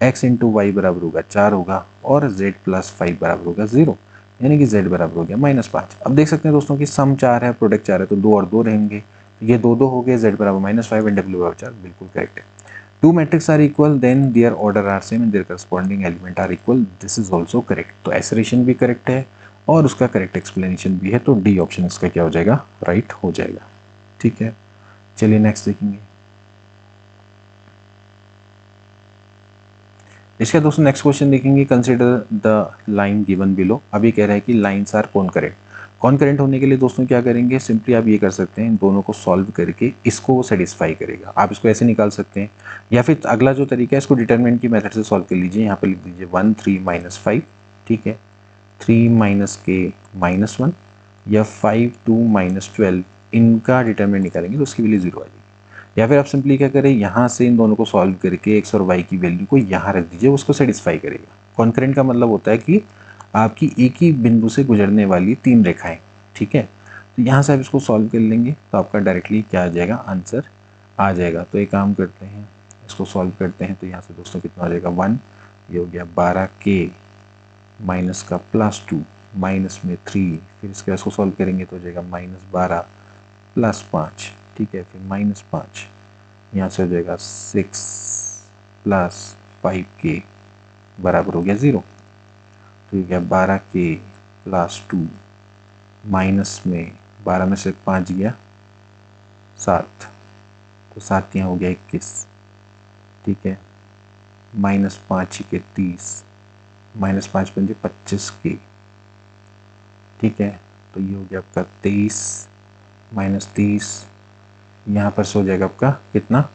x इंटू वाई बराबर होगा 4 होगा, और z प्लस 5 बराबर होगा 0, यानी कि z बराबर हो गया -5। अब देख सकते हैं दोस्तों कि सम 4 है, प्रोडक्ट 4 है, तो 2 और 2 रहेंगे, तो ये 2 2 हो गए, z बराबर -5 एंड w बराबर 4, बिल्कुल करेक्ट है। Two matrix are equal, then their order are same and their corresponding element are equal, this is also correct. तो एसरेशन भी करेक्ट है और उसका करेक्ट एक्सप्लेनेशन भी है, तो डी ऑप्शन इसका क्या हो जाएगा, राइट हो जाएगा। ठीक है, चलिए नेक्स्ट देखेंगे। इसका दोस्तों नेक्स्ट क्वेश्चन देखेंगे, consider the line given below. अब ये कह रहा है कि लाइन्स आर कॉन्करेंट। कॉन्करेंट होने के लिए दोस्तों क्या करेंगे, सिंपली आप ये कर सकते हैं, इन दोनों को सॉल्व करके इसको वो सेटिस्फाई करेगा। आप इसको ऐसे निकाल सकते हैं, या फिर अगला जो तरीका है इसको डिटरमिनेंट की मेथड से सॉल्व कर लीजिए। यहाँ पे लिख दीजिए 1 3 -5, ठीक है, 3 - k -1, या 5 2 -12, इनका डिटरमिनेंट निकालेंगे तो उसकी वैल्यू 0 आ जाएगी। या फिर आप सिंपली क्या करें, यहाँ से इन दोनों को सॉल्व करके x और y की वैल्यू को यहाँ रख दीजिए, उसको सेटिस्फाई करेगा। कॉन्करेंट का मतलब होता है कि आपकी एक ही बिंदु से गुजरने वाली 3 रेखाएं, ठीक है। तो यहाँ से आप इसको सॉल्व कर लेंगे तो आपका डायरेक्टली क्या आ जाएगा, आंसर आ जाएगा। तो एक काम करते हैं, इसको सॉल्व करते हैं, तो यहाँ से दोस्तों कितना आ जाएगा 1, ये हो गया 12k माइनस का +2 माइनस में 3, फिर इसके इसको सॉल्व करेंगे तो हो जाएगा -12 +5, ठीक है, फिर -5, यहाँ से हो जाएगा 6 + 5k बराबर हो गया 0। तो ये गया 12k +2 माइनस में 12 में से 5 गया 7, तो 7 यहाँ हो गया 21, ठीक है, -5 के 30, -5 पंजे 25k, ठीक है। तो ये हो गया आपका 23 -30, यहाँ पर से हो जाएगा आपका कितना,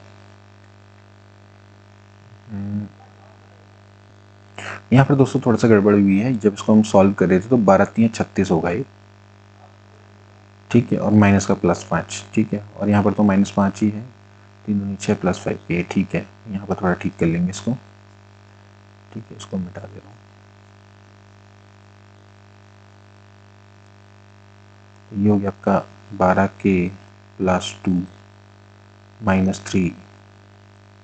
यहाँ पर दोस्तों थोड़ा सा गड़बड़ हुई है, जब इसको हम सॉल्व कर रहे थे तो 12 3 36 होगा ये, ठीक है, और माइनस का +5, ठीक है, और यहाँ पर तो -5 ही है, 3 दूनी 6 +5 ये, ठीक है। यहाँ पर थोड़ा ठीक कर लेंगे इसको, ठीक है, इसको मिटा दे रहा हूँ। ये हो गया आपका 12k प्लस 2 माइनस 3,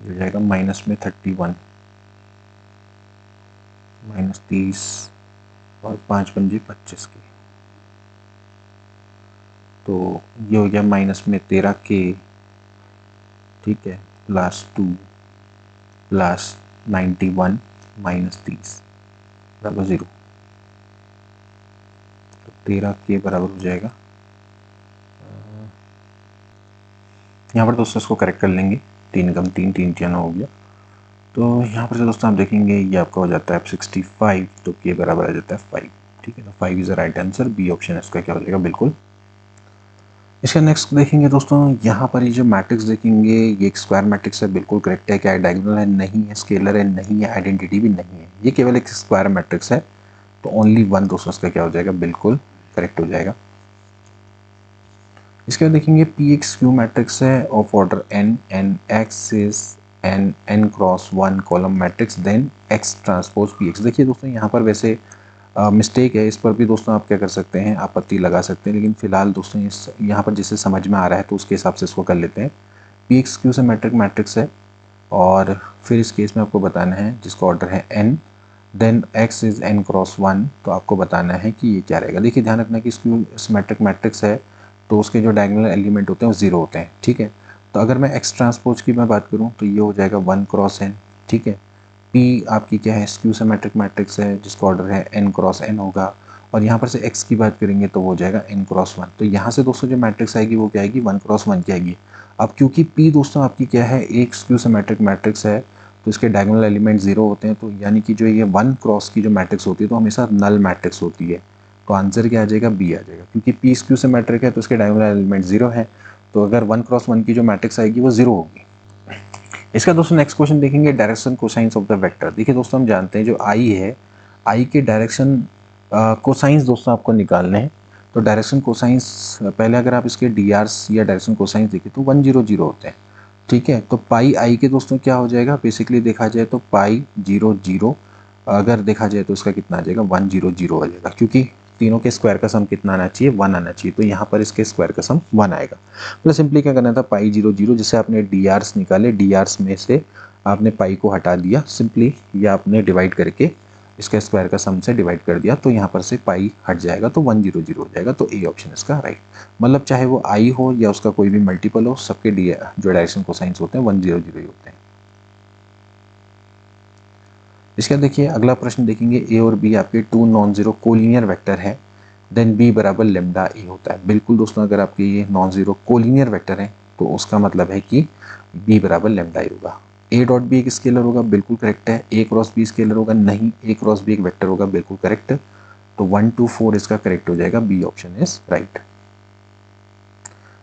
हो जाएगा माइनस में 31 माइनस 30 और 5 पंजे 25 की, तो ये हो गया माइनस में 13k, ठीक है, प्लस 2 प्लस 91 माइनस 30 बराबर 0। तो 13k बराबर हो जाएगा, यहाँ पर दोस्तों इसको करेक्ट कर लेंगे, 3 कम 3 3 9 हो गया। तो यहाँ पर से दोस्तों आप देखेंगे ये आपका हो जाता है 65, तो के बराबर आ जाता है 5, ठीक है। तो 5 is the right answer, B option इसका क्या हो जाएगा बिल्कुल। इसका नेक्स्ट देखेंगे दोस्तों, यहाँ पर ये जो मैट्रिक्स देखेंगे ये एक स्क्वायर मैट्रिक्स है, बिल्कुल करेक्ट है। क्या डायगोनल है? नहीं है। स्केलर है? नहीं है। आइडेंटिटी भी नहीं है, ये केवल एक स्क्वायर मैट्रिक्स है। तो ओनली 1 दोस्तों इसका क्या हो जाएगा, बिल्कुल करेक्ट हो जाएगा। इसके बाद देखेंगे पी एक्स क्यू मैट्रिक्स है of order n, n x is n n cross 1 column matrix, then x transpose P x. देखिए दोस्तों यहाँ पर वैसे मिस्टेक है, इस पर भी दोस्तों आप क्या कर सकते हैं, आपत्ति लगा सकते हैं, लेकिन फिलहाल दोस्तों यहाँ पर जिसे समझ में आ रहा है तो उसके हिसाब से इसको कर लेते हैं। पी एक्स क्यू से मैट्रिक्स है, और फिर इस केस में आपको बताना है जिसका ऑर्डर है n, then x is n cross 1, तो आपको बताना है कि ये क्या रहेगा। देखिए ध्यान रखना कि इस मैट्रिक्स है तो उसके जो डायगोनल एलिमेंट होते हैं वो 0 होते हैं, ठीक है। तो अगर मैं एक्स ट्रांसपोज की मैं बात करूँ तो ये हो जाएगा 1 क्रॉस एन, ठीक है। पी आपकी क्या है, स्क्यू सिमेट्रिक मैट्रिक्स है जिसका ऑर्डर है एन क्रॉस एन होगा, और यहाँ पर से एक्स की बात करेंगे तो वो हो जाएगा एन क्रॉस 1। तो यहाँ से दोस्तों जो मैट्रिक्स आएगी वो क्या आएगी, 1 क्रॉस 1 की आएगी। अब क्योंकि पी दोस्तों आपकी क्या है, एक स्क्यू सिमेट्रिक मैट्रिक्स है, तो इसके डायगोनल एलिमेंट 0 होते हैं, तो यानी कि जो ये 1 क्रॉस की जो मैट्रिक्स होती है तो हमेशा नल मैट्रिक्स होती है। तो आंसर क्या आ जाएगा, बी आ जाएगा, क्योंकि पी स्क्यू सिमेट्रिक है तो इसके डायगोनल एलिमेंट 0 है, तो अगर 1 क्रॉस 1 की जो मैट्रिक्स आएगी वो 0 होगी। इसका दोस्तों नेक्स्ट क्वेश्चन देखेंगे, direction cosines of the vector. देखिए दोस्तों हम जानते हैं जो आई है, आई के डायरेक्शन कोसाइंस दोस्तों आपको निकालने हैं। तो डायरेक्शन कोसाइंस पहले अगर आप इसके डी या डायरेक्शन कोसाइंस देखें तो 100 होते हैं, ठीक है। तो पाई आई के दोस्तों क्या हो जाएगा, बेसिकली देखा जाए तो पाई 0 अगर देखा जाए तो इसका कितना आ जाएगा, 100 आ जाएगा, क्योंकि तीनों के स्क्वायर का सम कितना आना चाहिए, 1 आना चाहिए। तो यहाँ पर इसके स्क्वायर का सम 1 आएगा। मतलब सिंपली क्या करना था, पाई 0 जिससे आपने डी निकाले, डी में से आपने पाई को हटा दिया, सिंपली या आपने डिवाइड करके इसका स्क्वायर का सम से डिवाइड कर दिया, तो यहाँ पर से पाई हट जाएगा तो 100 हो जाएगा। तो ए ऑप्शन इसका राइट, मतलब चाहे वो आई हो या उसका कोई भी मल्टीपल हो, सबके डी जो डायरेक्शन कोसाइंस होते हैं 100 ही होते हैं। इसका देखिए अगला प्रश्न देखेंगे, ए और बी आपके 2 नॉन जीरो कोलिनियर वेक्टर है, देन बी बराबर लेमडा ए होता है। बिल्कुल दोस्तों अगर आपके ये नॉन जीरो कोलिनियर वेक्टर है तो उसका मतलब है कि बी बराबर लेमडा ए होगा। ए डॉट बी एक स्केलर होगा, बिल्कुल करेक्ट है। ए क्रॉस बी स्केलर होगा, नहीं। ए क्रॉस बी एक वेक्टर होगा, बिल्कुल करेक्ट। तो 1 2 4 इसका करेक्ट हो जाएगा, बी ऑप्शन इज राइट।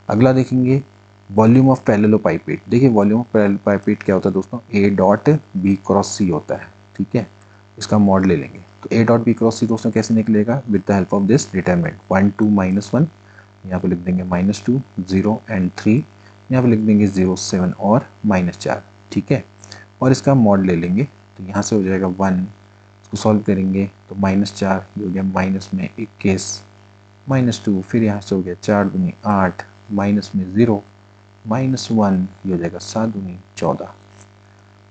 अगला देखेंगे वॉल्यूम ऑफ पैरेललोपाइपेट। देखिए वॉल्यूम ऑफ पैरेललोपाइपेट क्या होता है दोस्तों, ए डॉट बी क्रॉस सी होता है, ठीक है। इसका मॉड ले लेंगे तो ए डॉट बी क्रॉस सी दोस्तों कैसे निकलेगा, with the help of this determinant 1 2 -1, यहाँ पे लिख देंगे -2 0 एंड 3, यहाँ पे लिख देंगे 0 7 और -4, ठीक है। और इसका मॉड ले लेंगे तो यहाँ से हो जाएगा 1, इसको सॉल्व करेंगे तो -4 ये हो गया माइनस में 21, -2 फिर यहाँ से हो गया 4 दूनी 8, माइनस में 0 -1 ये हो जाएगा 7 दूनी 14,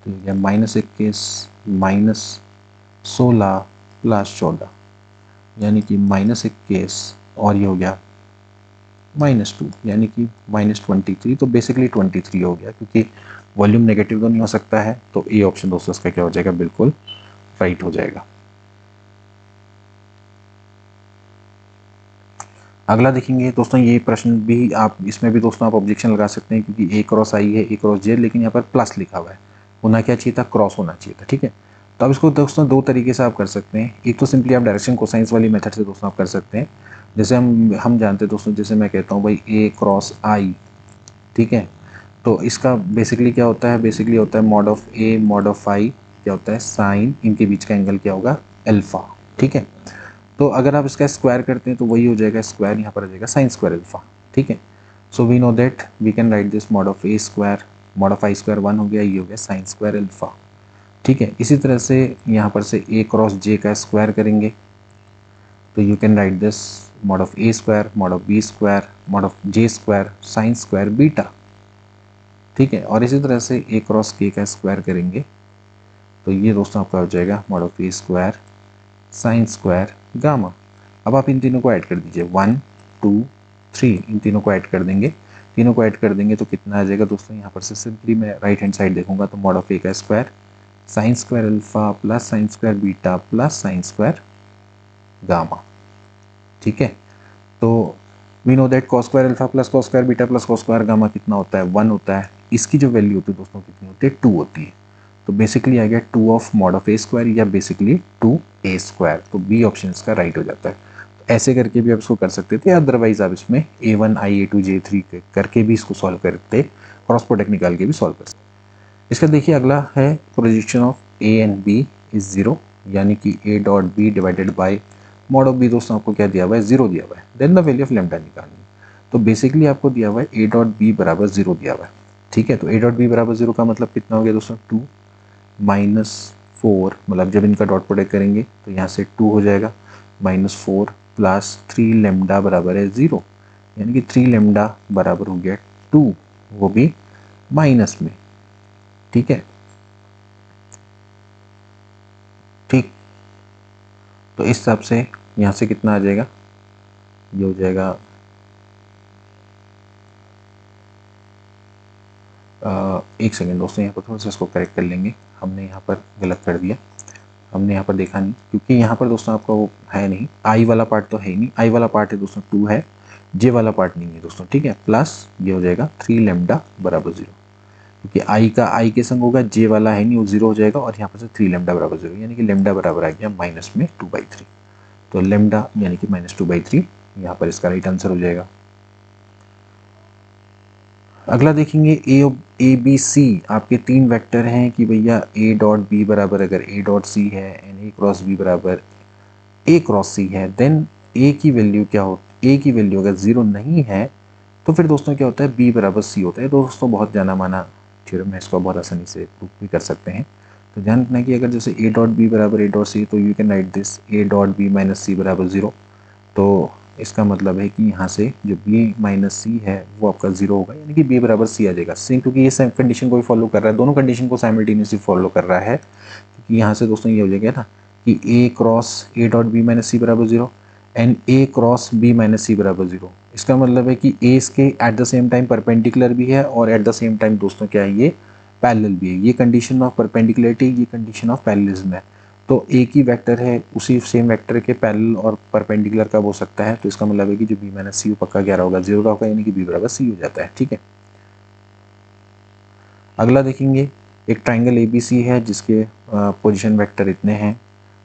तो ये हो गया -21 -16 प्लस 14, यानी कि -21 और ये हो गया -2 यानी कि -23। तो बेसिकली 23 हो गया, क्योंकि वॉल्यूम नेगेटिव तो नहीं हो सकता है, तो ए ऑप्शन दोस्तों इसका क्या हो जाएगा, बिल्कुल राइट हो जाएगा। अगला देखेंगे दोस्तों, ये प्रश्न भी आप इसमें भी दोस्तों आप ऑब्जेक्शन लगा सकते हैं, क्योंकि ए क्रॉस आई है, ए क्रॉस जे, लेकिन यहाँ पर प्लस लिखा हुआ है, होना क्या चाहिए था, क्रॉस होना चाहिए था, ठीक है। तो अब इसको दोस्तों दो तरीके से आप कर सकते हैं। एक तो सिंपली आप डायरेक्शन कोसाइंस वाली मेथड से दोस्तों आप कर सकते हैं, जैसे हम जानते हैं दोस्तों, जैसे मैं कहता हूँ भाई ए क्रॉस आई, ठीक है। तो इसका बेसिकली क्या होता है, बेसिकली होता है mod of A mod of I, क्या होता है साइन, इनके बीच का एंगल क्या होगा, अल्फा, ठीक है। तो अगर आप इसका स्क्वायर करते हैं तो वही हो जाएगा स्क्वायर, यहाँ पर आ जाएगा साइन स्क्वायर अल्फा, ठीक है। So we know that we can write this mod of a square, mod of i square 1 हो गया, ये हो गया साइन स्क्वायर अल्फा। ठीक है। इसी तरह से यहाँ पर से a क्रॉस j का स्क्वायर करेंगे तो you can write this mod of a square mod of b square mod of j square sine square beta. ठीक है। और इसी तरह से a क्रॉस k का स्क्वायर करेंगे तो ये दोस्तों आपका हो जाएगा mod of a square sine square gamma. अब आप इन तीनों को ऐड कर दीजिए 1 2 3 इन तीनों को ऐड कर देंगे। तीनों को ऐड कर देंगे तो कितना आ जाएगा दोस्तों, यहाँ पर से सिंपली मैं राइट हैंड साइड देखूंगा तो मॉड ऑफ ए का square sine square alpha plus sine square beta plus sine square gamma. ठीक है। तो we know that cos square alpha plus cos square beta plus cos square gamma कितना होता है, 1 होता है। इसकी जो वैल्यू होती है दोस्तों कितनी होती है, 2 होती है। तो बेसिकली आ गया 2 of mod of a square या बेसिकली 2a स्क्वायर। तो बी ऑप्शन इसका राइट हो जाता है। तो ऐसे करके भी आप इसको कर सकते थे, अदरवाइज आप इसमें a1 i a2 j3 करके भी इसको सॉल्व करते, क्रॉस प्रोडक्ट निकाल के भी सॉल्व कर सकते। इसका देखिए अगला है projection of a and b is 0, यानी कि a dot b divided by mod of b दोस्तों आपको क्या दिया हुआ है, 0 दिया हुआ है। Then the value of lambda निकालनी। तो बेसिकली आपको दिया हुआ है a डॉट बी बराबर 0 दिया हुआ है। ठीक है। तो a डॉट बी बराबर 0 का मतलब कितना हो गया दोस्तों, 2 -4, मतलब जब इनका डॉट प्रोडक्ट करेंगे तो यहाँ से 2 हो जाएगा, -4 प्लस 3 लेमडा बराबर है 0, यानी कि 3 लेमडा बराबर हो गया 2, वो भी माइनस में। ठीक है। ठीक। तो इस हिसाब से यहाँ से कितना आ जाएगा, ये हो जाएगा एक सेकेंड दोस्तों, यहाँ पर थोड़ा सा इसको करेक्ट कर लेंगे। हमने यहाँ पर गलत कर दिया, हमने यहाँ पर देखा नहीं, क्योंकि यहाँ पर दोस्तों आपका वो है नहीं, आई वाला पार्ट तो है ही नहीं। आई वाला पार्ट है दोस्तों 2 है, जे वाला पार्ट नहीं है दोस्तों। ठीक है। प्लस ये हो जाएगा 3 लेमडा बराबर 0, क्योंकि आई का आई के संग होगा, जे वाला है नहीं, वो 0 हो जाएगा। और यहाँ पर से 3 लेमडा बराबर 0, यानी कि लेमडा बराबर आ गया माइनस में 2/3। तो लेमडा यानी कि -2/3 यहाँ पर इसका राइट आंसर हो जाएगा। अगला देखेंगे ए बी सी आपके 3 वेक्टर हैं कि भैया ए डॉट बी बराबर अगर ए डॉट सी है एंड ए क्रॉस बी बराबर ए क्रॉस सी है, देन ए की वैल्यू क्या हो, ए की वैल्यू अगर 0 नहीं है तो फिर दोस्तों क्या होता है, बी बराबर सी होता है। दोस्तों बहुत जाना माना थ्योरम है, इसको बहुत आसानी से प्रूव भी कर सकते हैं। तो ध्यान रखना कि अगर जैसे ए डॉट बी बराबर ए डॉट सी, तो you can write this A dot B minus C बराबर 0। तो इसका मतलब है कि यहाँ से जो b माइनस सी है वो आपका 0 होगा, यानी कि b बराबर सी आ जाएगा। सेम, क्योंकि ये सेम कंडीशन को ही फॉलो कर रहा है, दोनों कंडीशन को साइमल्टेनियसली फॉलो कर रहा है। क्योंकि यहाँ से दोस्तों ये हो जाएगा ना कि a cross a dot B minus C बराबर 0 and a cross b minus C बराबर 0। इसका मतलब है कि a इसके at the same time perpendicular भी है और एट द सेम टाइम दोस्तों क्या है, ये पैरेलल भी है। ये कंडीशन ऑफ परपेंडिकुलरिटी, ये कंडीशन ऑफ पैरेललिज्म है। तो एक ही वेक्टर है, उसी सेम वेक्टर के पैरेलल और परपेंडिकुलर कब हो सकता है, तो इसका मतलब है कि जो b माइनस सी पक्का 11 होगा, 0 का होगा, यानी कि b बराबर सी हो जाता है। ठीक है। अगला देखेंगे एक ट्राइंगल ABC है जिसके पोजीशन वेक्टर इतने हैं।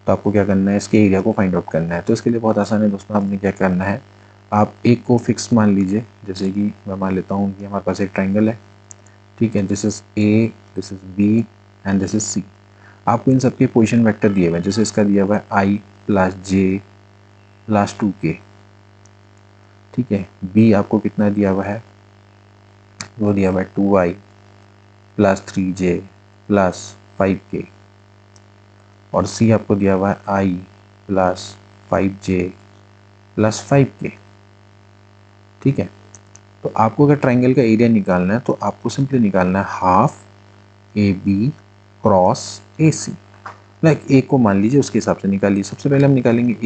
तो आपको क्या करना है, इसके एरिया को फाइंड आउट करना है। तो इसके लिए बहुत आसान है दोस्तों, आपने क्या करना है, आप एक को फिक्स मान लीजिए। जैसे कि मैं मान लेता हूँ कि हमारे पास एक ट्राइंगल है। ठीक है। This is A, this is B and this is C। आपको इन सबके पोजीशन वेक्टर दिए हुए हैं। जैसे इसका दिया हुआ है I plus J plus 2K। ठीक है। B आपको कितना दिया हुआ है, वो दिया हुआ है 2I plus 3J plus 5K। और C आपको दिया हुआ है I plus 5J plus 5K। ठीक है। तो आपको अगर ट्राइंगल का एरिया निकालना है तो आपको सिंपली निकालना है half AB cross AC। Like a को मान लीजिए, उसके हिसाब से निकालिए। सबसे पहले हम निकालेंगे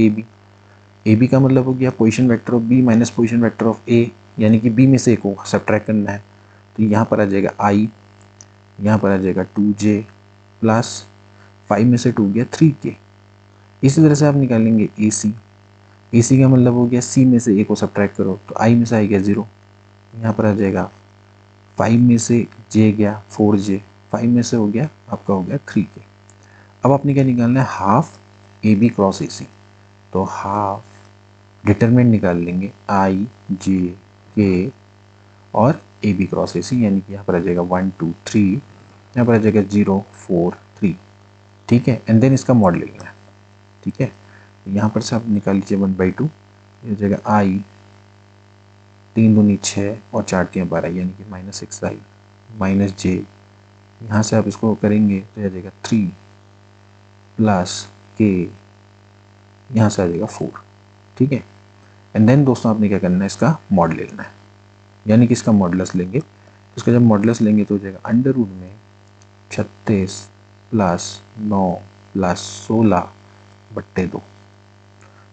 ए बी का मतलब हो गया position vector of B minus position vector of A, यानी कि बी में से ए को सब्ट्रैक्ट करना है। तो यहाँ पर आ जाएगा I, यहाँ पर आ जाएगा 2J प्लस 5 में से 2 गया 3K। इसी तरह से आप निकालेंगे ए सी का मतलब हो गया C में से ए को सब्ट्रैक्ट करो, तो I में से आ गया 0, यहाँ पर आ जाएगा 5 में से J गया 4J, 5 में से हो गया आपका हो गया 3K। अब आपने क्या निकालना है, हाफ AB क्रॉस AC। तो हाफ डिटरमिनेंट निकाल लेंगे I J K और AB क्रॉस AC, यानी कि यहाँ पर आ जाएगा 1 2 3, यहाँ पर आ जाएगा 0 4 3। ठीक है। एंड देन इसका मॉड ले लेना है। ठीक है। यहाँ पर से आप निकाल लीजिए 1/2, ये हो जाएगा I 3 दूनी 6 और 4 3 12, यानी कि -6I माइनस J। यहाँ से आप इसको करेंगे तो आ जाएगा 3 प्लस के, यहाँ से आ जाएगा 4, ठीक है। एंड देन दोस्तों आपने क्या करना है, इसका मॉड ले लेना है, यानी कि इसका मॉडुलस लेंगे। तो इसका जब मॉडुलस लेंगे तो हो जाएगा अंडर रूट में 36 प्लस 9 प्लस 16 बट्टे 2।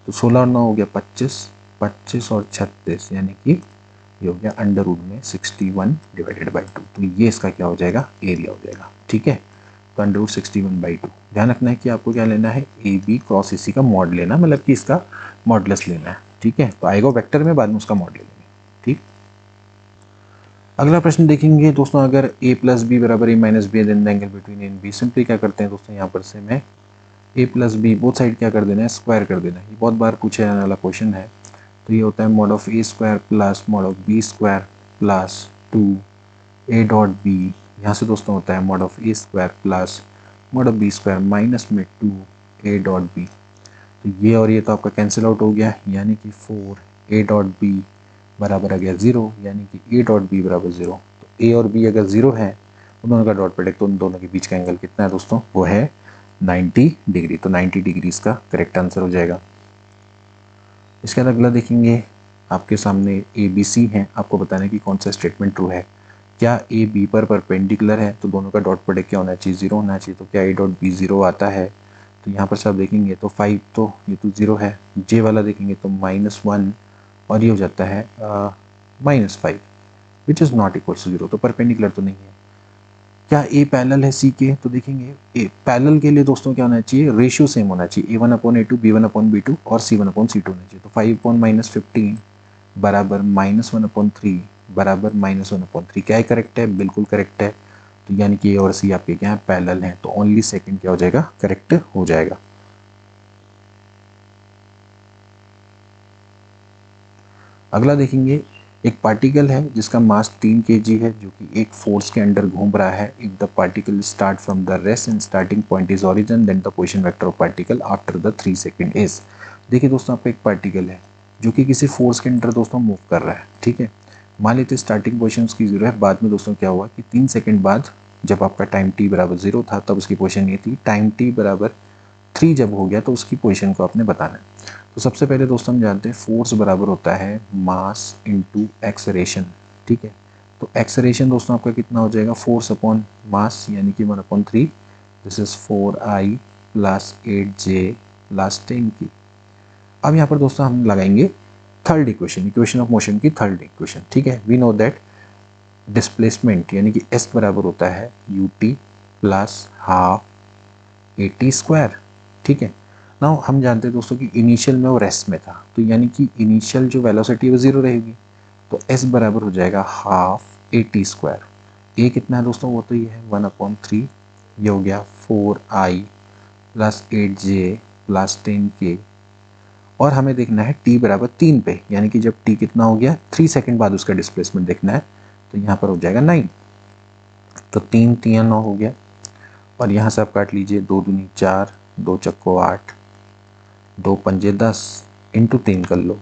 तो 16 और 9 हो गया 25, 25 और 36 यानी कि ये हो गया अंडर रूट में 61 डिवाइडेड बाई 2। तो ये इसका क्या हो जाएगा, एरिया हो जाएगा, ठीक है। तो अंडर रूट 61/2। ध्यान रखना है कि आपको क्या लेना है, ए बी क्रॉस इसी का मॉड लेना, मतलब कि इसका मॉडुलस लेना है, ठीक है। तो आएगा वेक्टर में, बाद में उसका मॉड ले लेंगे, ठीक। अगला प्रश्न देखेंगे दोस्तों, अगर a प्लस बी बराबर a minus b then the angle between a and b. Simply क्या करते हैं दोस्तों, यहाँ पर से मैं a plus b both side क्या कर देना है, स्क्वायर कर देना है। ये बहुत बार पूछे जाने वाला क्वेश्चन है। तो ये होता है mod of a square plus mod of b square plus 2 a dot b। यहाँ से दोस्तों होता है mod of a square plus mod of b square minus में 2 a डॉट b। तो ये और ये तो आपका कैंसिल आउट हो गया, यानी कि 4 a डॉट b बराबर आ गया 0, यानी कि a डॉट बी बराबर 0। तो a और b अगर 0 है, उन दोनों का डॉट प्रोडक्ट, तो उन दोनों के बीच का एंगल कितना है दोस्तों, वो है 90 डिग्री। तो 90 डिग्री इसका करेक्ट आंसर हो जाएगा। इसके बाद अगला देखेंगे, आपके सामने ए बी सी है, आपको बताना है कि कौन सा स्टेटमेंट ट्रू है। क्या ए बी पर परपेंडिकुलर है, तो दोनों का डॉट प्रोडक्ट क्या होना चाहिए, 0 होना चाहिए। तो क्या ए डॉट बी 0 आता है, तो यहाँ पर से आप देखेंगे तो 5, तो ये तो 0 है। जे वाला देखेंगे तो -1 और ये हो जाता है -5 which is not equal to 0। तो परपेंडिकुलर तो नहीं है। क्या ए पैरेलल है सी के, तो देखेंगे ए पैरेलल के लिए दोस्तों क्या होना चाहिए, रेशियो सेम होना चाहिए, a1/a2 b1/b2 और c1/c2 होना चाहिए। तो 5/-15 बराबर -1/3 बराबर -1/3। क्या है, करेक्ट है, बिल्कुल करेक्ट है। तो यानी कि ए और सी आपके क्या है, पैरेलल हैं। तो ओनली सेकंड क्या हो जाएगा, करेक्ट हो जाएगा। अगला देखेंगे, एक पार्टिकल है जिसका मास 3 kg है, जो कि एक फोर्स के अंडर घूम रहा है। If the particle start from the rest and starting point is origin, then the position vector of particle after the 3 second is. देखिए दोस्तों, आपका एक पार्टिकल है जो कि किसी फोर्स के अंडर दोस्तों मूव कर रहा है, ठीक है। मान लेते स्टार्टिंग पोजिशन उसकी 0 है, बाद में दोस्तों क्या हुआ कि 3 सेकंड बाद जब आपका टाइम t बराबर 0 था, तब उसकी पोजिशन ये थी। टाइम t बराबर 3 जब हो गया तो उसकी पोजिशन को आपने बताना है। तो सबसे पहले दोस्तों हम जानते हैं फोर्स बराबर होता है मास इनटू एक्सलेरेशन, ठीक है। तो एक्सलेरेशन दोस्तों आपका कितना हो जाएगा, फोर्स अपॉन मास, यानी कि 1/3। This is 4i plus 8j plus 10k। अब यहाँ पर दोस्तों हम लगाएंगे third equation, equation of motion की थर्ड इक्वेशन, ठीक है। वी नो दैट डिस्प्लेसमेंट यानी कि s बराबर होता है ut plus half at square, ठीक है। नाउ हम जानते हैं दोस्तों कि इनिशियल में वो रेस्ट में था, तो यानी कि इनिशियल जो वेलोसिटी है वो 0 रहेगी। तो s बराबर हो जाएगा हाफ at स्क्वायर। a कितना है दोस्तों, वो तो ये है 1/3। ये हो गया 4i plus 8j plus 10k। और हमें देखना है t बराबर 3 पे, यानी कि जब t कितना हो गया, 3 सेकंड बाद उसका डिस्प्लेसमेंट देखना है। तो यहाँ पर हो जाएगा 9। तो 3 3 9 हो गया, और यहाँ से आप काट लीजिए, 2 दूनी 4, 2 चक्को 8, 2 पंजे 10 इंटू 3 कर लो।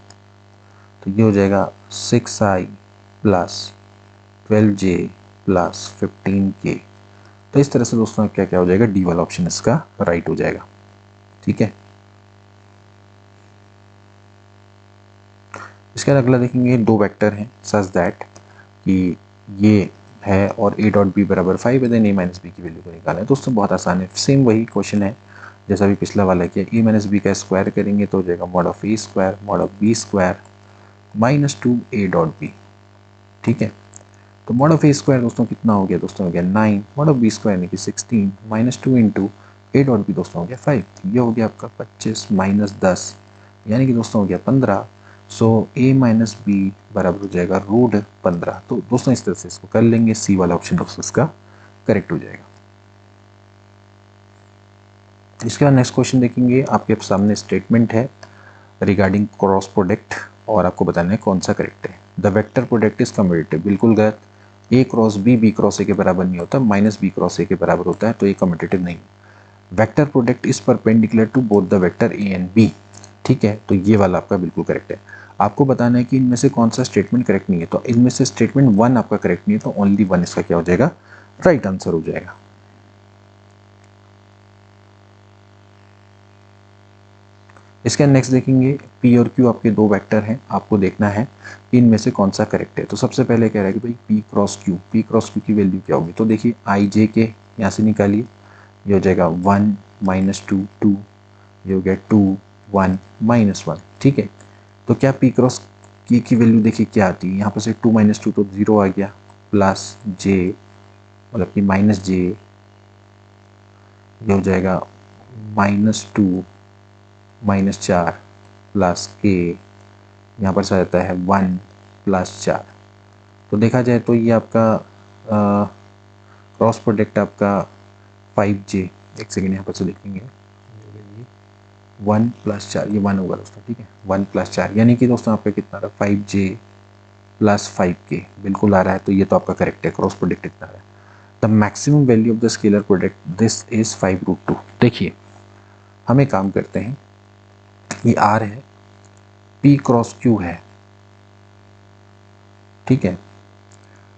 तो ये हो जाएगा 6i plus 12j plus 15k। तो इस तरह से दोस्तों क्या क्या हो जाएगा, डी वाला ऑप्शन इसका राइट हो जाएगा, ठीक है। इसके बाद अगला देखेंगे, दो वेक्टर हैं सच दैट कि ये है और a डॉट बी बराबर 5 है, देन a माइनस बी की वैल्यू को निकालना है। दोस्तों बहुत आसान है, सेम वही क्वेश्चन है जैसा भी पिछला वाला किया। a माइनस बी का स्क्वायर करेंगे तो हो जाएगा mod of a square mod of b square -2a dot b, ठीक है। तो मॉड ऑफ a स्क्वायर दोस्तों कितना हो गया, दोस्तों हो गया 9, मॉड ऑफ b स्क्वायर यानी कि 16 -2 इंटू a डॉट बी दोस्तों हो गया 5। ये हो गया आपका 25 -10 यानी कि दोस्तों हो गया 15। सो a माइनस बी बराबर हो जाएगा √15। तो दोस्तों इस तरह से इसको कर लेंगे, सी वाला ऑप्शन दोस्तों इसका करेक्ट हो जाएगा। इसके बाद नेक्स्ट क्वेश्चन देखेंगे, आपके सामने स्टेटमेंट है रिगार्डिंग क्रॉस प्रोडक्ट और आपको बताना है कौन सा करेक्ट है। The vector product is commutative, बिल्कुल गलत। a cross b cross a के बराबर नहीं होता, -b क्रॉस a के बराबर होता है, तो ये कम्यूटेटिव नहीं। Vector product is perpendicular to both the vector a and b, ठीक है। तो ये वाला आपका बिल्कुल करेक्ट है। आपको बताना है कि इनमें से कौन सा स्टेटमेंट करेक्ट नहीं है। तो इनमें से स्टेटमेंट 1 आपका करेक्ट नहीं है, तो ओनली 1 इसका क्या हो जाएगा, राइट आंसर हो जाएगा। इसके नेक्स्ट देखेंगे पी और क्यू आपके दो वेक्टर हैं, आपको देखना है कि इनमें से कौन सा करेक्ट है। तो सबसे पहले कह रहा है कि भाई पी क्रॉस क्यू की वैल्यू क्या होगी। तो देखिए आई जे के यहाँ से निकालिए, ये हो जाएगा 1 -2 2, ये हो गया 2 1 -1। ठीक है, तो क्या पी क्रॉस की वैल्यू देखिए क्या आती है, यहाँ पर से 2 - 2 तो 0 आ गया, प्लस जे मतलब कि माइनस जे, ये हो जाएगा -2 -4 प्लस के, यहाँ पर से आ जाता है 1 + 4। तो देखा जाए तो ये आपका क्रॉस प्रोडक्ट आपका 5J, एक सेकेंड यहाँ पर से देखेंगे, 1 + 4, ये 1 होगा दोस्तों। ठीक है, 1 + 4 यानी कि दोस्तों आपका कितना रहा, 5J + 5K बिल्कुल आ रहा है। तो ये तो आपका करेक्ट है, क्रॉस प्रोडक्ट इतना रहा है। The maximum value of the scalar product this is 5√2। देखिए हम एक काम करते हैं, ये R है, P क्रॉस Q है। ठीक है,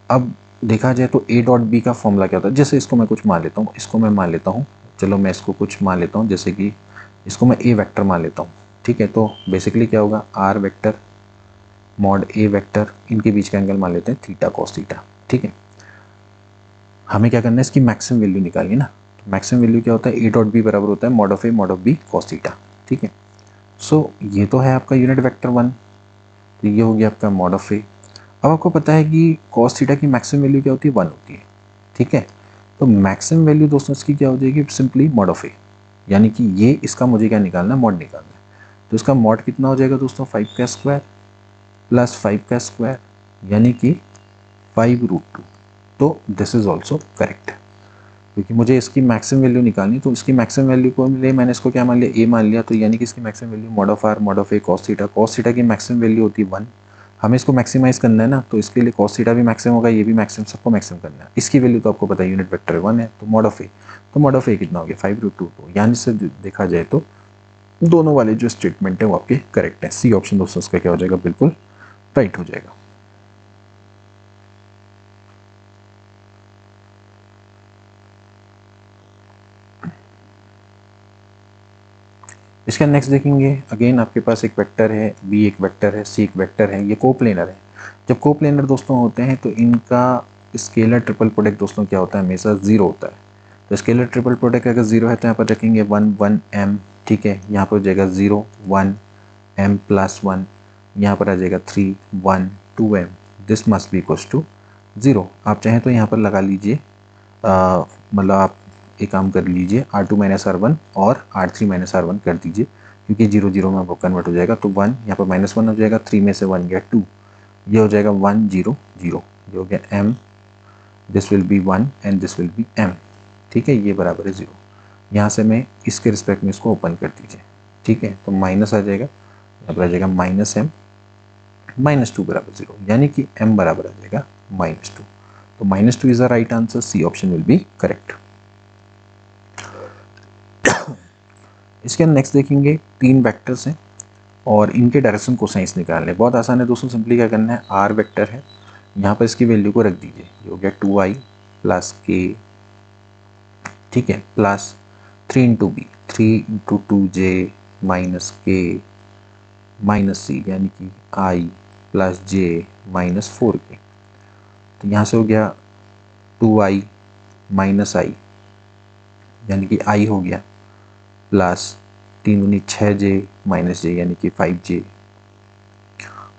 अब देखा जाए तो A डॉट B का फॉर्मूला क्या होता है, जैसे इसको मैं कुछ मान लेता हूँ, इसको मैं मान लेता हूँ, चलो मैं इसको कुछ मान लेता हूँ, जैसे कि इसको मैं A वेक्टर मान लेता हूँ। ठीक है, तो बेसिकली क्या होगा, R vector mod A vector, इनके बीच का एंगल मान लेते हैं थीटा कॉस थीटा। ठीक है, हमें क्या करना है, इसकी मैक्सिमम वैल्यू निकालिए ना। तो मैक्सिमम वैल्यू क्या होता है, A डॉट B बराबर होता है mod of A mod of B cos theta. ठीक है, सो ये तो है आपका यूनिट वेक्टर 1, तो ये हो गया आपका मॉड ऑफ A। अब आपको पता है कि कॉस थीटा की मैक्सिमम वैल्यू क्या होती है, 1 होती है। ठीक है, तो मैक्सिमम वैल्यू दोस्तों इसकी क्या हो जाएगी, सिंपली मॉड ऑफ ए, यानी कि ये इसका मुझे क्या निकालना है, मॉड निकालना है। तो इसका मॉड कितना हो जाएगा दोस्तों, 5 का स्क्वायर प्लस 5 का स्क्वायर, यानी कि 5√2। तो दिस इज ऑल्सो करेक्ट, क्योंकि मुझे इसकी मैक्सिमम वैल्यू निकालनी, तो इसकी मैक्सिमम वैल्यू को ले, मैंने इसको क्या मान लिया, ए मान लिया, तो यानी कि इसकी maximum value mod of r mod of a cos theta की मैक्सिमम वैल्यू होती है 1। हमें इसको मैक्सिमाइज करना है ना, तो इसके लिए कॉस थीटा भी मैक्सिमम होगा, ये भी मैक्सिमम, सबको मैक्सिमम करना है। इसकी वैल्यू तो आपको पता है यूनिट वेक्टर 1 है, तो मॉड ऑफ ए, तो मॉड ऑफ ए कितना हो गया, 5√2। तो यानी से देखा जाए तो दोनों वाले जो स्टेटमेंट है वो आपके करेक्ट है। सी ऑप्शन दोस्तों उसका क्या हो जाएगा, बिल्कुल राइट हो जाएगा। इसका नेक्स्ट देखेंगे, अगेन आपके पास एक वेक्टर है, बी एक वेक्टर है, सी एक वेक्टर है, ये कोप्लेनर है। जब कोप्लेनर दोस्तों होते हैं तो इनका स्केलर ट्रिपल प्रोडक्ट दोस्तों क्या होता है, हमेशा 0 होता है। तो स्केलर ट्रिपल प्रोडक्ट अगर 0 है तो यहाँ पर रखेंगे 1 1 m। ठीक है, यहाँ पर हो जाएगा 0 1 m + 1, यहाँ पर आ जाएगा 3 1 2 m, this must be equals to 0। आप चाहें तो यहाँ पर लगा लीजिए, मतलब आप एक काम कर लीजिए, R2 - R1 और R3 - R1 कर दीजिए, क्योंकि 0 0 में वो कन्वर्ट हो जाएगा। तो 1 यहाँ पर -1 हो जाएगा, 3 में से 1 गया 2, ये हो जाएगा 1 0 0, ये हो गया m, this will be 1 and this will B m। ठीक है, ये बराबर है 0। यहाँ से मैं इसके रिस्पेक्ट में इसको ओपन कर दीजिए। ठीक है, तो माइनस आ जाएगा, यहाँ पर आ जाएगा -m -2 बराबर 0, यानी कि m बराबर आ जाएगा -2। तो -2 is the right answer, C option will be correct. इसके हम नेक्स्ट देखेंगे, 3 वेक्टर्स हैं और इनके डायरेक्शन कोसाइंस निकालने, बहुत आसान है दोस्तों। सिंपली क्या करना है, आर वेक्टर है, यहाँ पर इसकी वैल्यू को रख दीजिए, ये हो गया 2i + k। ठीक है, plus 3 × b, 3 × 2j - k - c, यानी कि i + j - 4k। तो यहाँ से हो गया 2i - i, यानी कि i हो गया, प्लस 3 × 6j - j, यानी कि 5j,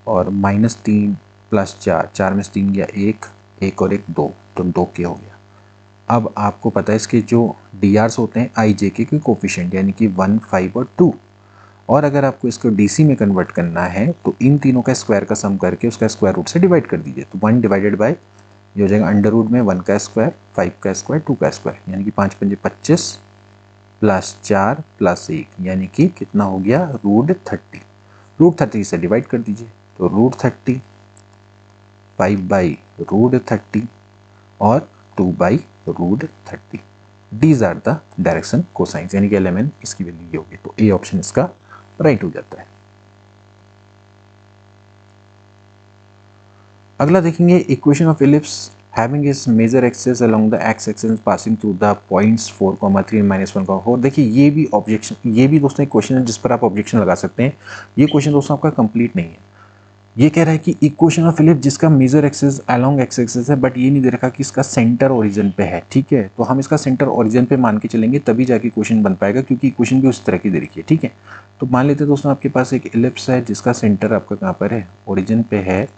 और -3 + 4, 4 में से 3 गया 1 1 और 1 2, तो 2k हो गया। अब आपको पता है इसके जो DRs होते हैं आई जे के कोफिशिएंट, यानी कि 1 5 और 2, और अगर आपको इसको DC में कन्वर्ट करना है तो इन तीनों का स्क्वायर का सम करके उसका स्क्वायर रूट से डिवाइड कर दीजिए। तो 1 डिवाइडेड बाय, ये हो जाएगा अंडर रूट में 1 का स्क्वायर 5 का स्क्वायर 2 का स्क्वायर, यानी कि 5 × 5 = 25 प्लस 4 प्लस 1, यानी कि कितना हो गया, √30। √30 से डिवाइड कर दीजिए, तो √30 5/√30 और 2/√30। These are the direction cosines, यानी कि LMN इसकी वैल्यू ये होगी। तो ए ऑप्शन इसका राइट हो जाता है। अगला देखेंगे, equation of ellipse having is major axes along the x axes passing through the points 4,3 -1,4। देखिए ये भी ऑब्जेक्शन, ये भी दोस्तों एक क्वेश्चन है जिस पर आप ऑब्जेक्शन लगा सकते हैं। ये क्वेश्चन दोस्तों आपका कंप्लीट नहीं है। ये कह रहा है कि इक्वेशन ऑफ इलिप्स जिसका major axis along x axis है, बट ये नहीं दे रखा कि इसका सेंटर ओरिजिन पे है। ठीक है, तो हम इसका सेंटर ओरिजिन पे मान के चलेंगे तभी जाके क्वेश्चन बन पाएगा, क्योंकि इक्वेशन भी उस तरह की दे रखी है। ठीक है, तो मान लेते हैं दोस्तों आपके पास एक इलिप्स है जिसका सेंटर आपका कहाँ पर है, ओरिजिन पे है।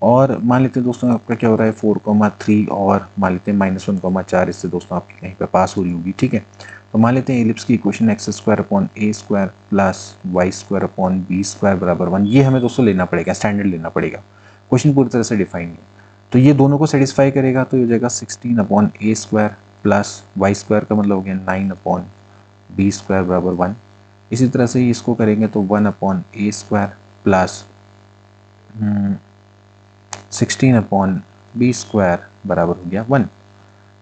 और मान लेते हैं दोस्तों आपका क्या हो रहा है 4,3 और मान लेते हैं -1,4, इससे दोस्तों आपकी कहीं पर पास हो रही होगी। ठीक है, तो मान लेते हैं एलिप्स की equation x² plus y² upon b² बराबर 1। ये हमें दोस्तों लेना पड़ेगा, स्टैंडर्ड लेना पड़ेगा, क्वेश्चन पूरी तरह से डिफाइन है। तो ये दोनों को सेटिस्फाई करेगा, तो ये हो जाएगा 16/a² प्लस y² का मतलब हो गया 9/b² बराबर 1। इसी तरह से इसको करेंगे तो 1/a² प्लस 16/b² बराबर हो गया 1।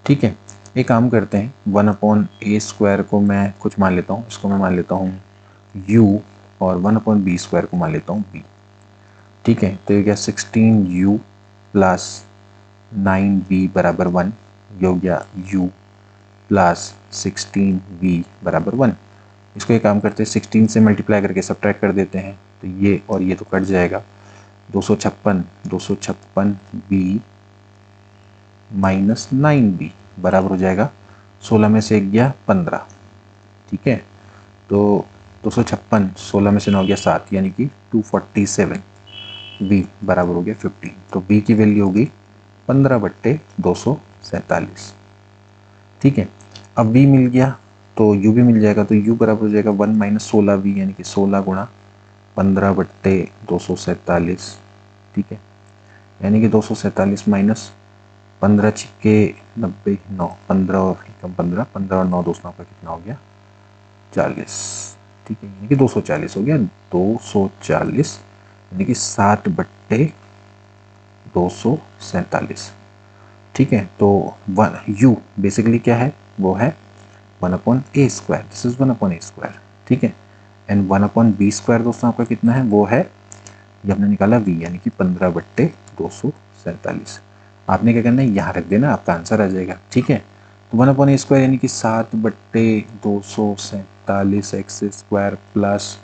ठीक है, एक काम करते हैं, 1/a² को मैं कुछ मान लेता हूँ, इसको मैं मान लेता हूँ u, और 1/b² को मान लेता हूँ b। ठीक है, तो ये क्या 16u प्लस 9b बराबर 1, ये हो गया u प्लस 16b बराबर 1। इसको एक काम करते हैं 16 से मल्टीप्लाई करके सब्ट्रैक्ट कर देते हैं, तो ये और ये तो कट जाएगा। 256b माइनस 9b बराबर हो जाएगा 16 में से एक गया 15। ठीक है, तो 256 16 में से 9 गया 7, यानी कि 247। b बराबर हो गया 15, तो b की वैल्यू होगी 15/247। ठीक है, अब b मिल गया तो u भी मिल जाएगा, तो u बराबर हो जाएगा 1 - 16b, यानी कि 16 गुणा 15/247। ठीक है, यानी कि 247 माइनस 15 छिक्के 90, 9, 15 और 15, 15 और 9 दोस्तों आपका कितना हो गया 40। ठीक है, यानी कि 240 हो गया, 240 यानी कि 7/247। ठीक है, तो u बेसिकली क्या है, वो है 1/a², दिस इज 1/a²। ठीक है, एंड 1/b² दोस्तों आपका कितना है, वो है ये हमने निकाला v, यानी कि 15/247। आपने क्या करना है, यहाँ रख देना, आपका आंसर आ जाएगा। ठीक है, तो 1/a² यानी कि 7/247 x² प्लस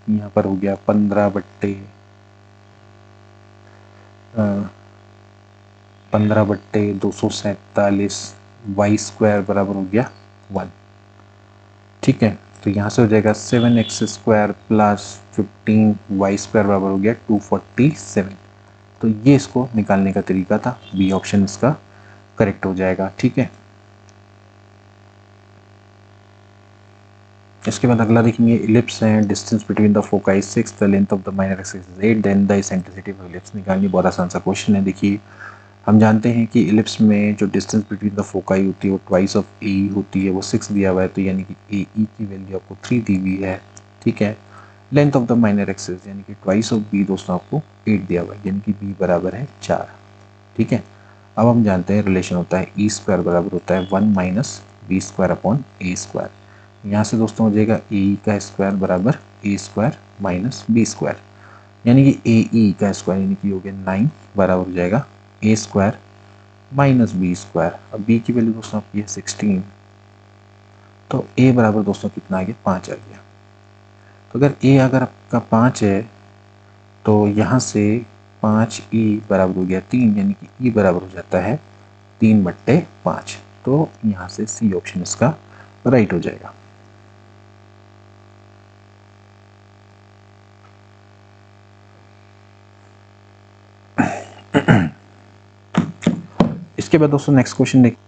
यहाँ पर हो गया 15/247 y² बराबर हो गया 1। ठीक है, तो यहाँ से हो जाएगा 7x² प्लस 15y² बराबर हो गया 247। तो ये इसको निकालने का तरीका था, बी ऑप्शन इसका करेक्ट हो जाएगा। ठीक है, इसके बाद अगला देखेंगे, इलिप्स है, distance between the foci 6, the length of the minor axis 8, then the eccentricity of ellipse निकालनी। बहुत आसान सा क्वेश्चन है। देखिए हम जानते हैं कि इलिप्स में जो डिस्टेंस बिटवीन द फोकाई होती है वो ट्वाइस ऑफ ए होती है, वो 6 दिया हुआ है, तो यानी कि ए ई की वैल्यू आपको 3 दी हुई है। ठीक है, length of the minor axis यानी कि ट्वाइस ऑफ बी दोस्तों आपको 8 दिया हुआ है, यानी कि बी बराबर है 4। ठीक है, अब हम जानते हैं रिलेशन होता है e² बराबर होता है 1 माइनस b² अपॉन a²। यहाँ से दोस्तों हो जाएगा ए का स्क्वायर बराबर a² माइनस b², यानी कि ए का स्क्वायर यानी कि हो गया 9 बराबर हो जाएगा a² माइनस b²। अब b की वैल्यू दोस्तों आपकी है 16, तो a बराबर दोस्तों कितना आ गया 5 आ गया। तो अगर a अगर आपका 5 है तो यहाँ से 5e बराबर हो गया 3, यानी कि e बराबर हो जाता है 3/5। तो यहाँ से सी ऑप्शन इसका राइट हो जाएगा। इसके बाद दोस्तों नेक्स्ट क्वेश्चन देखिए,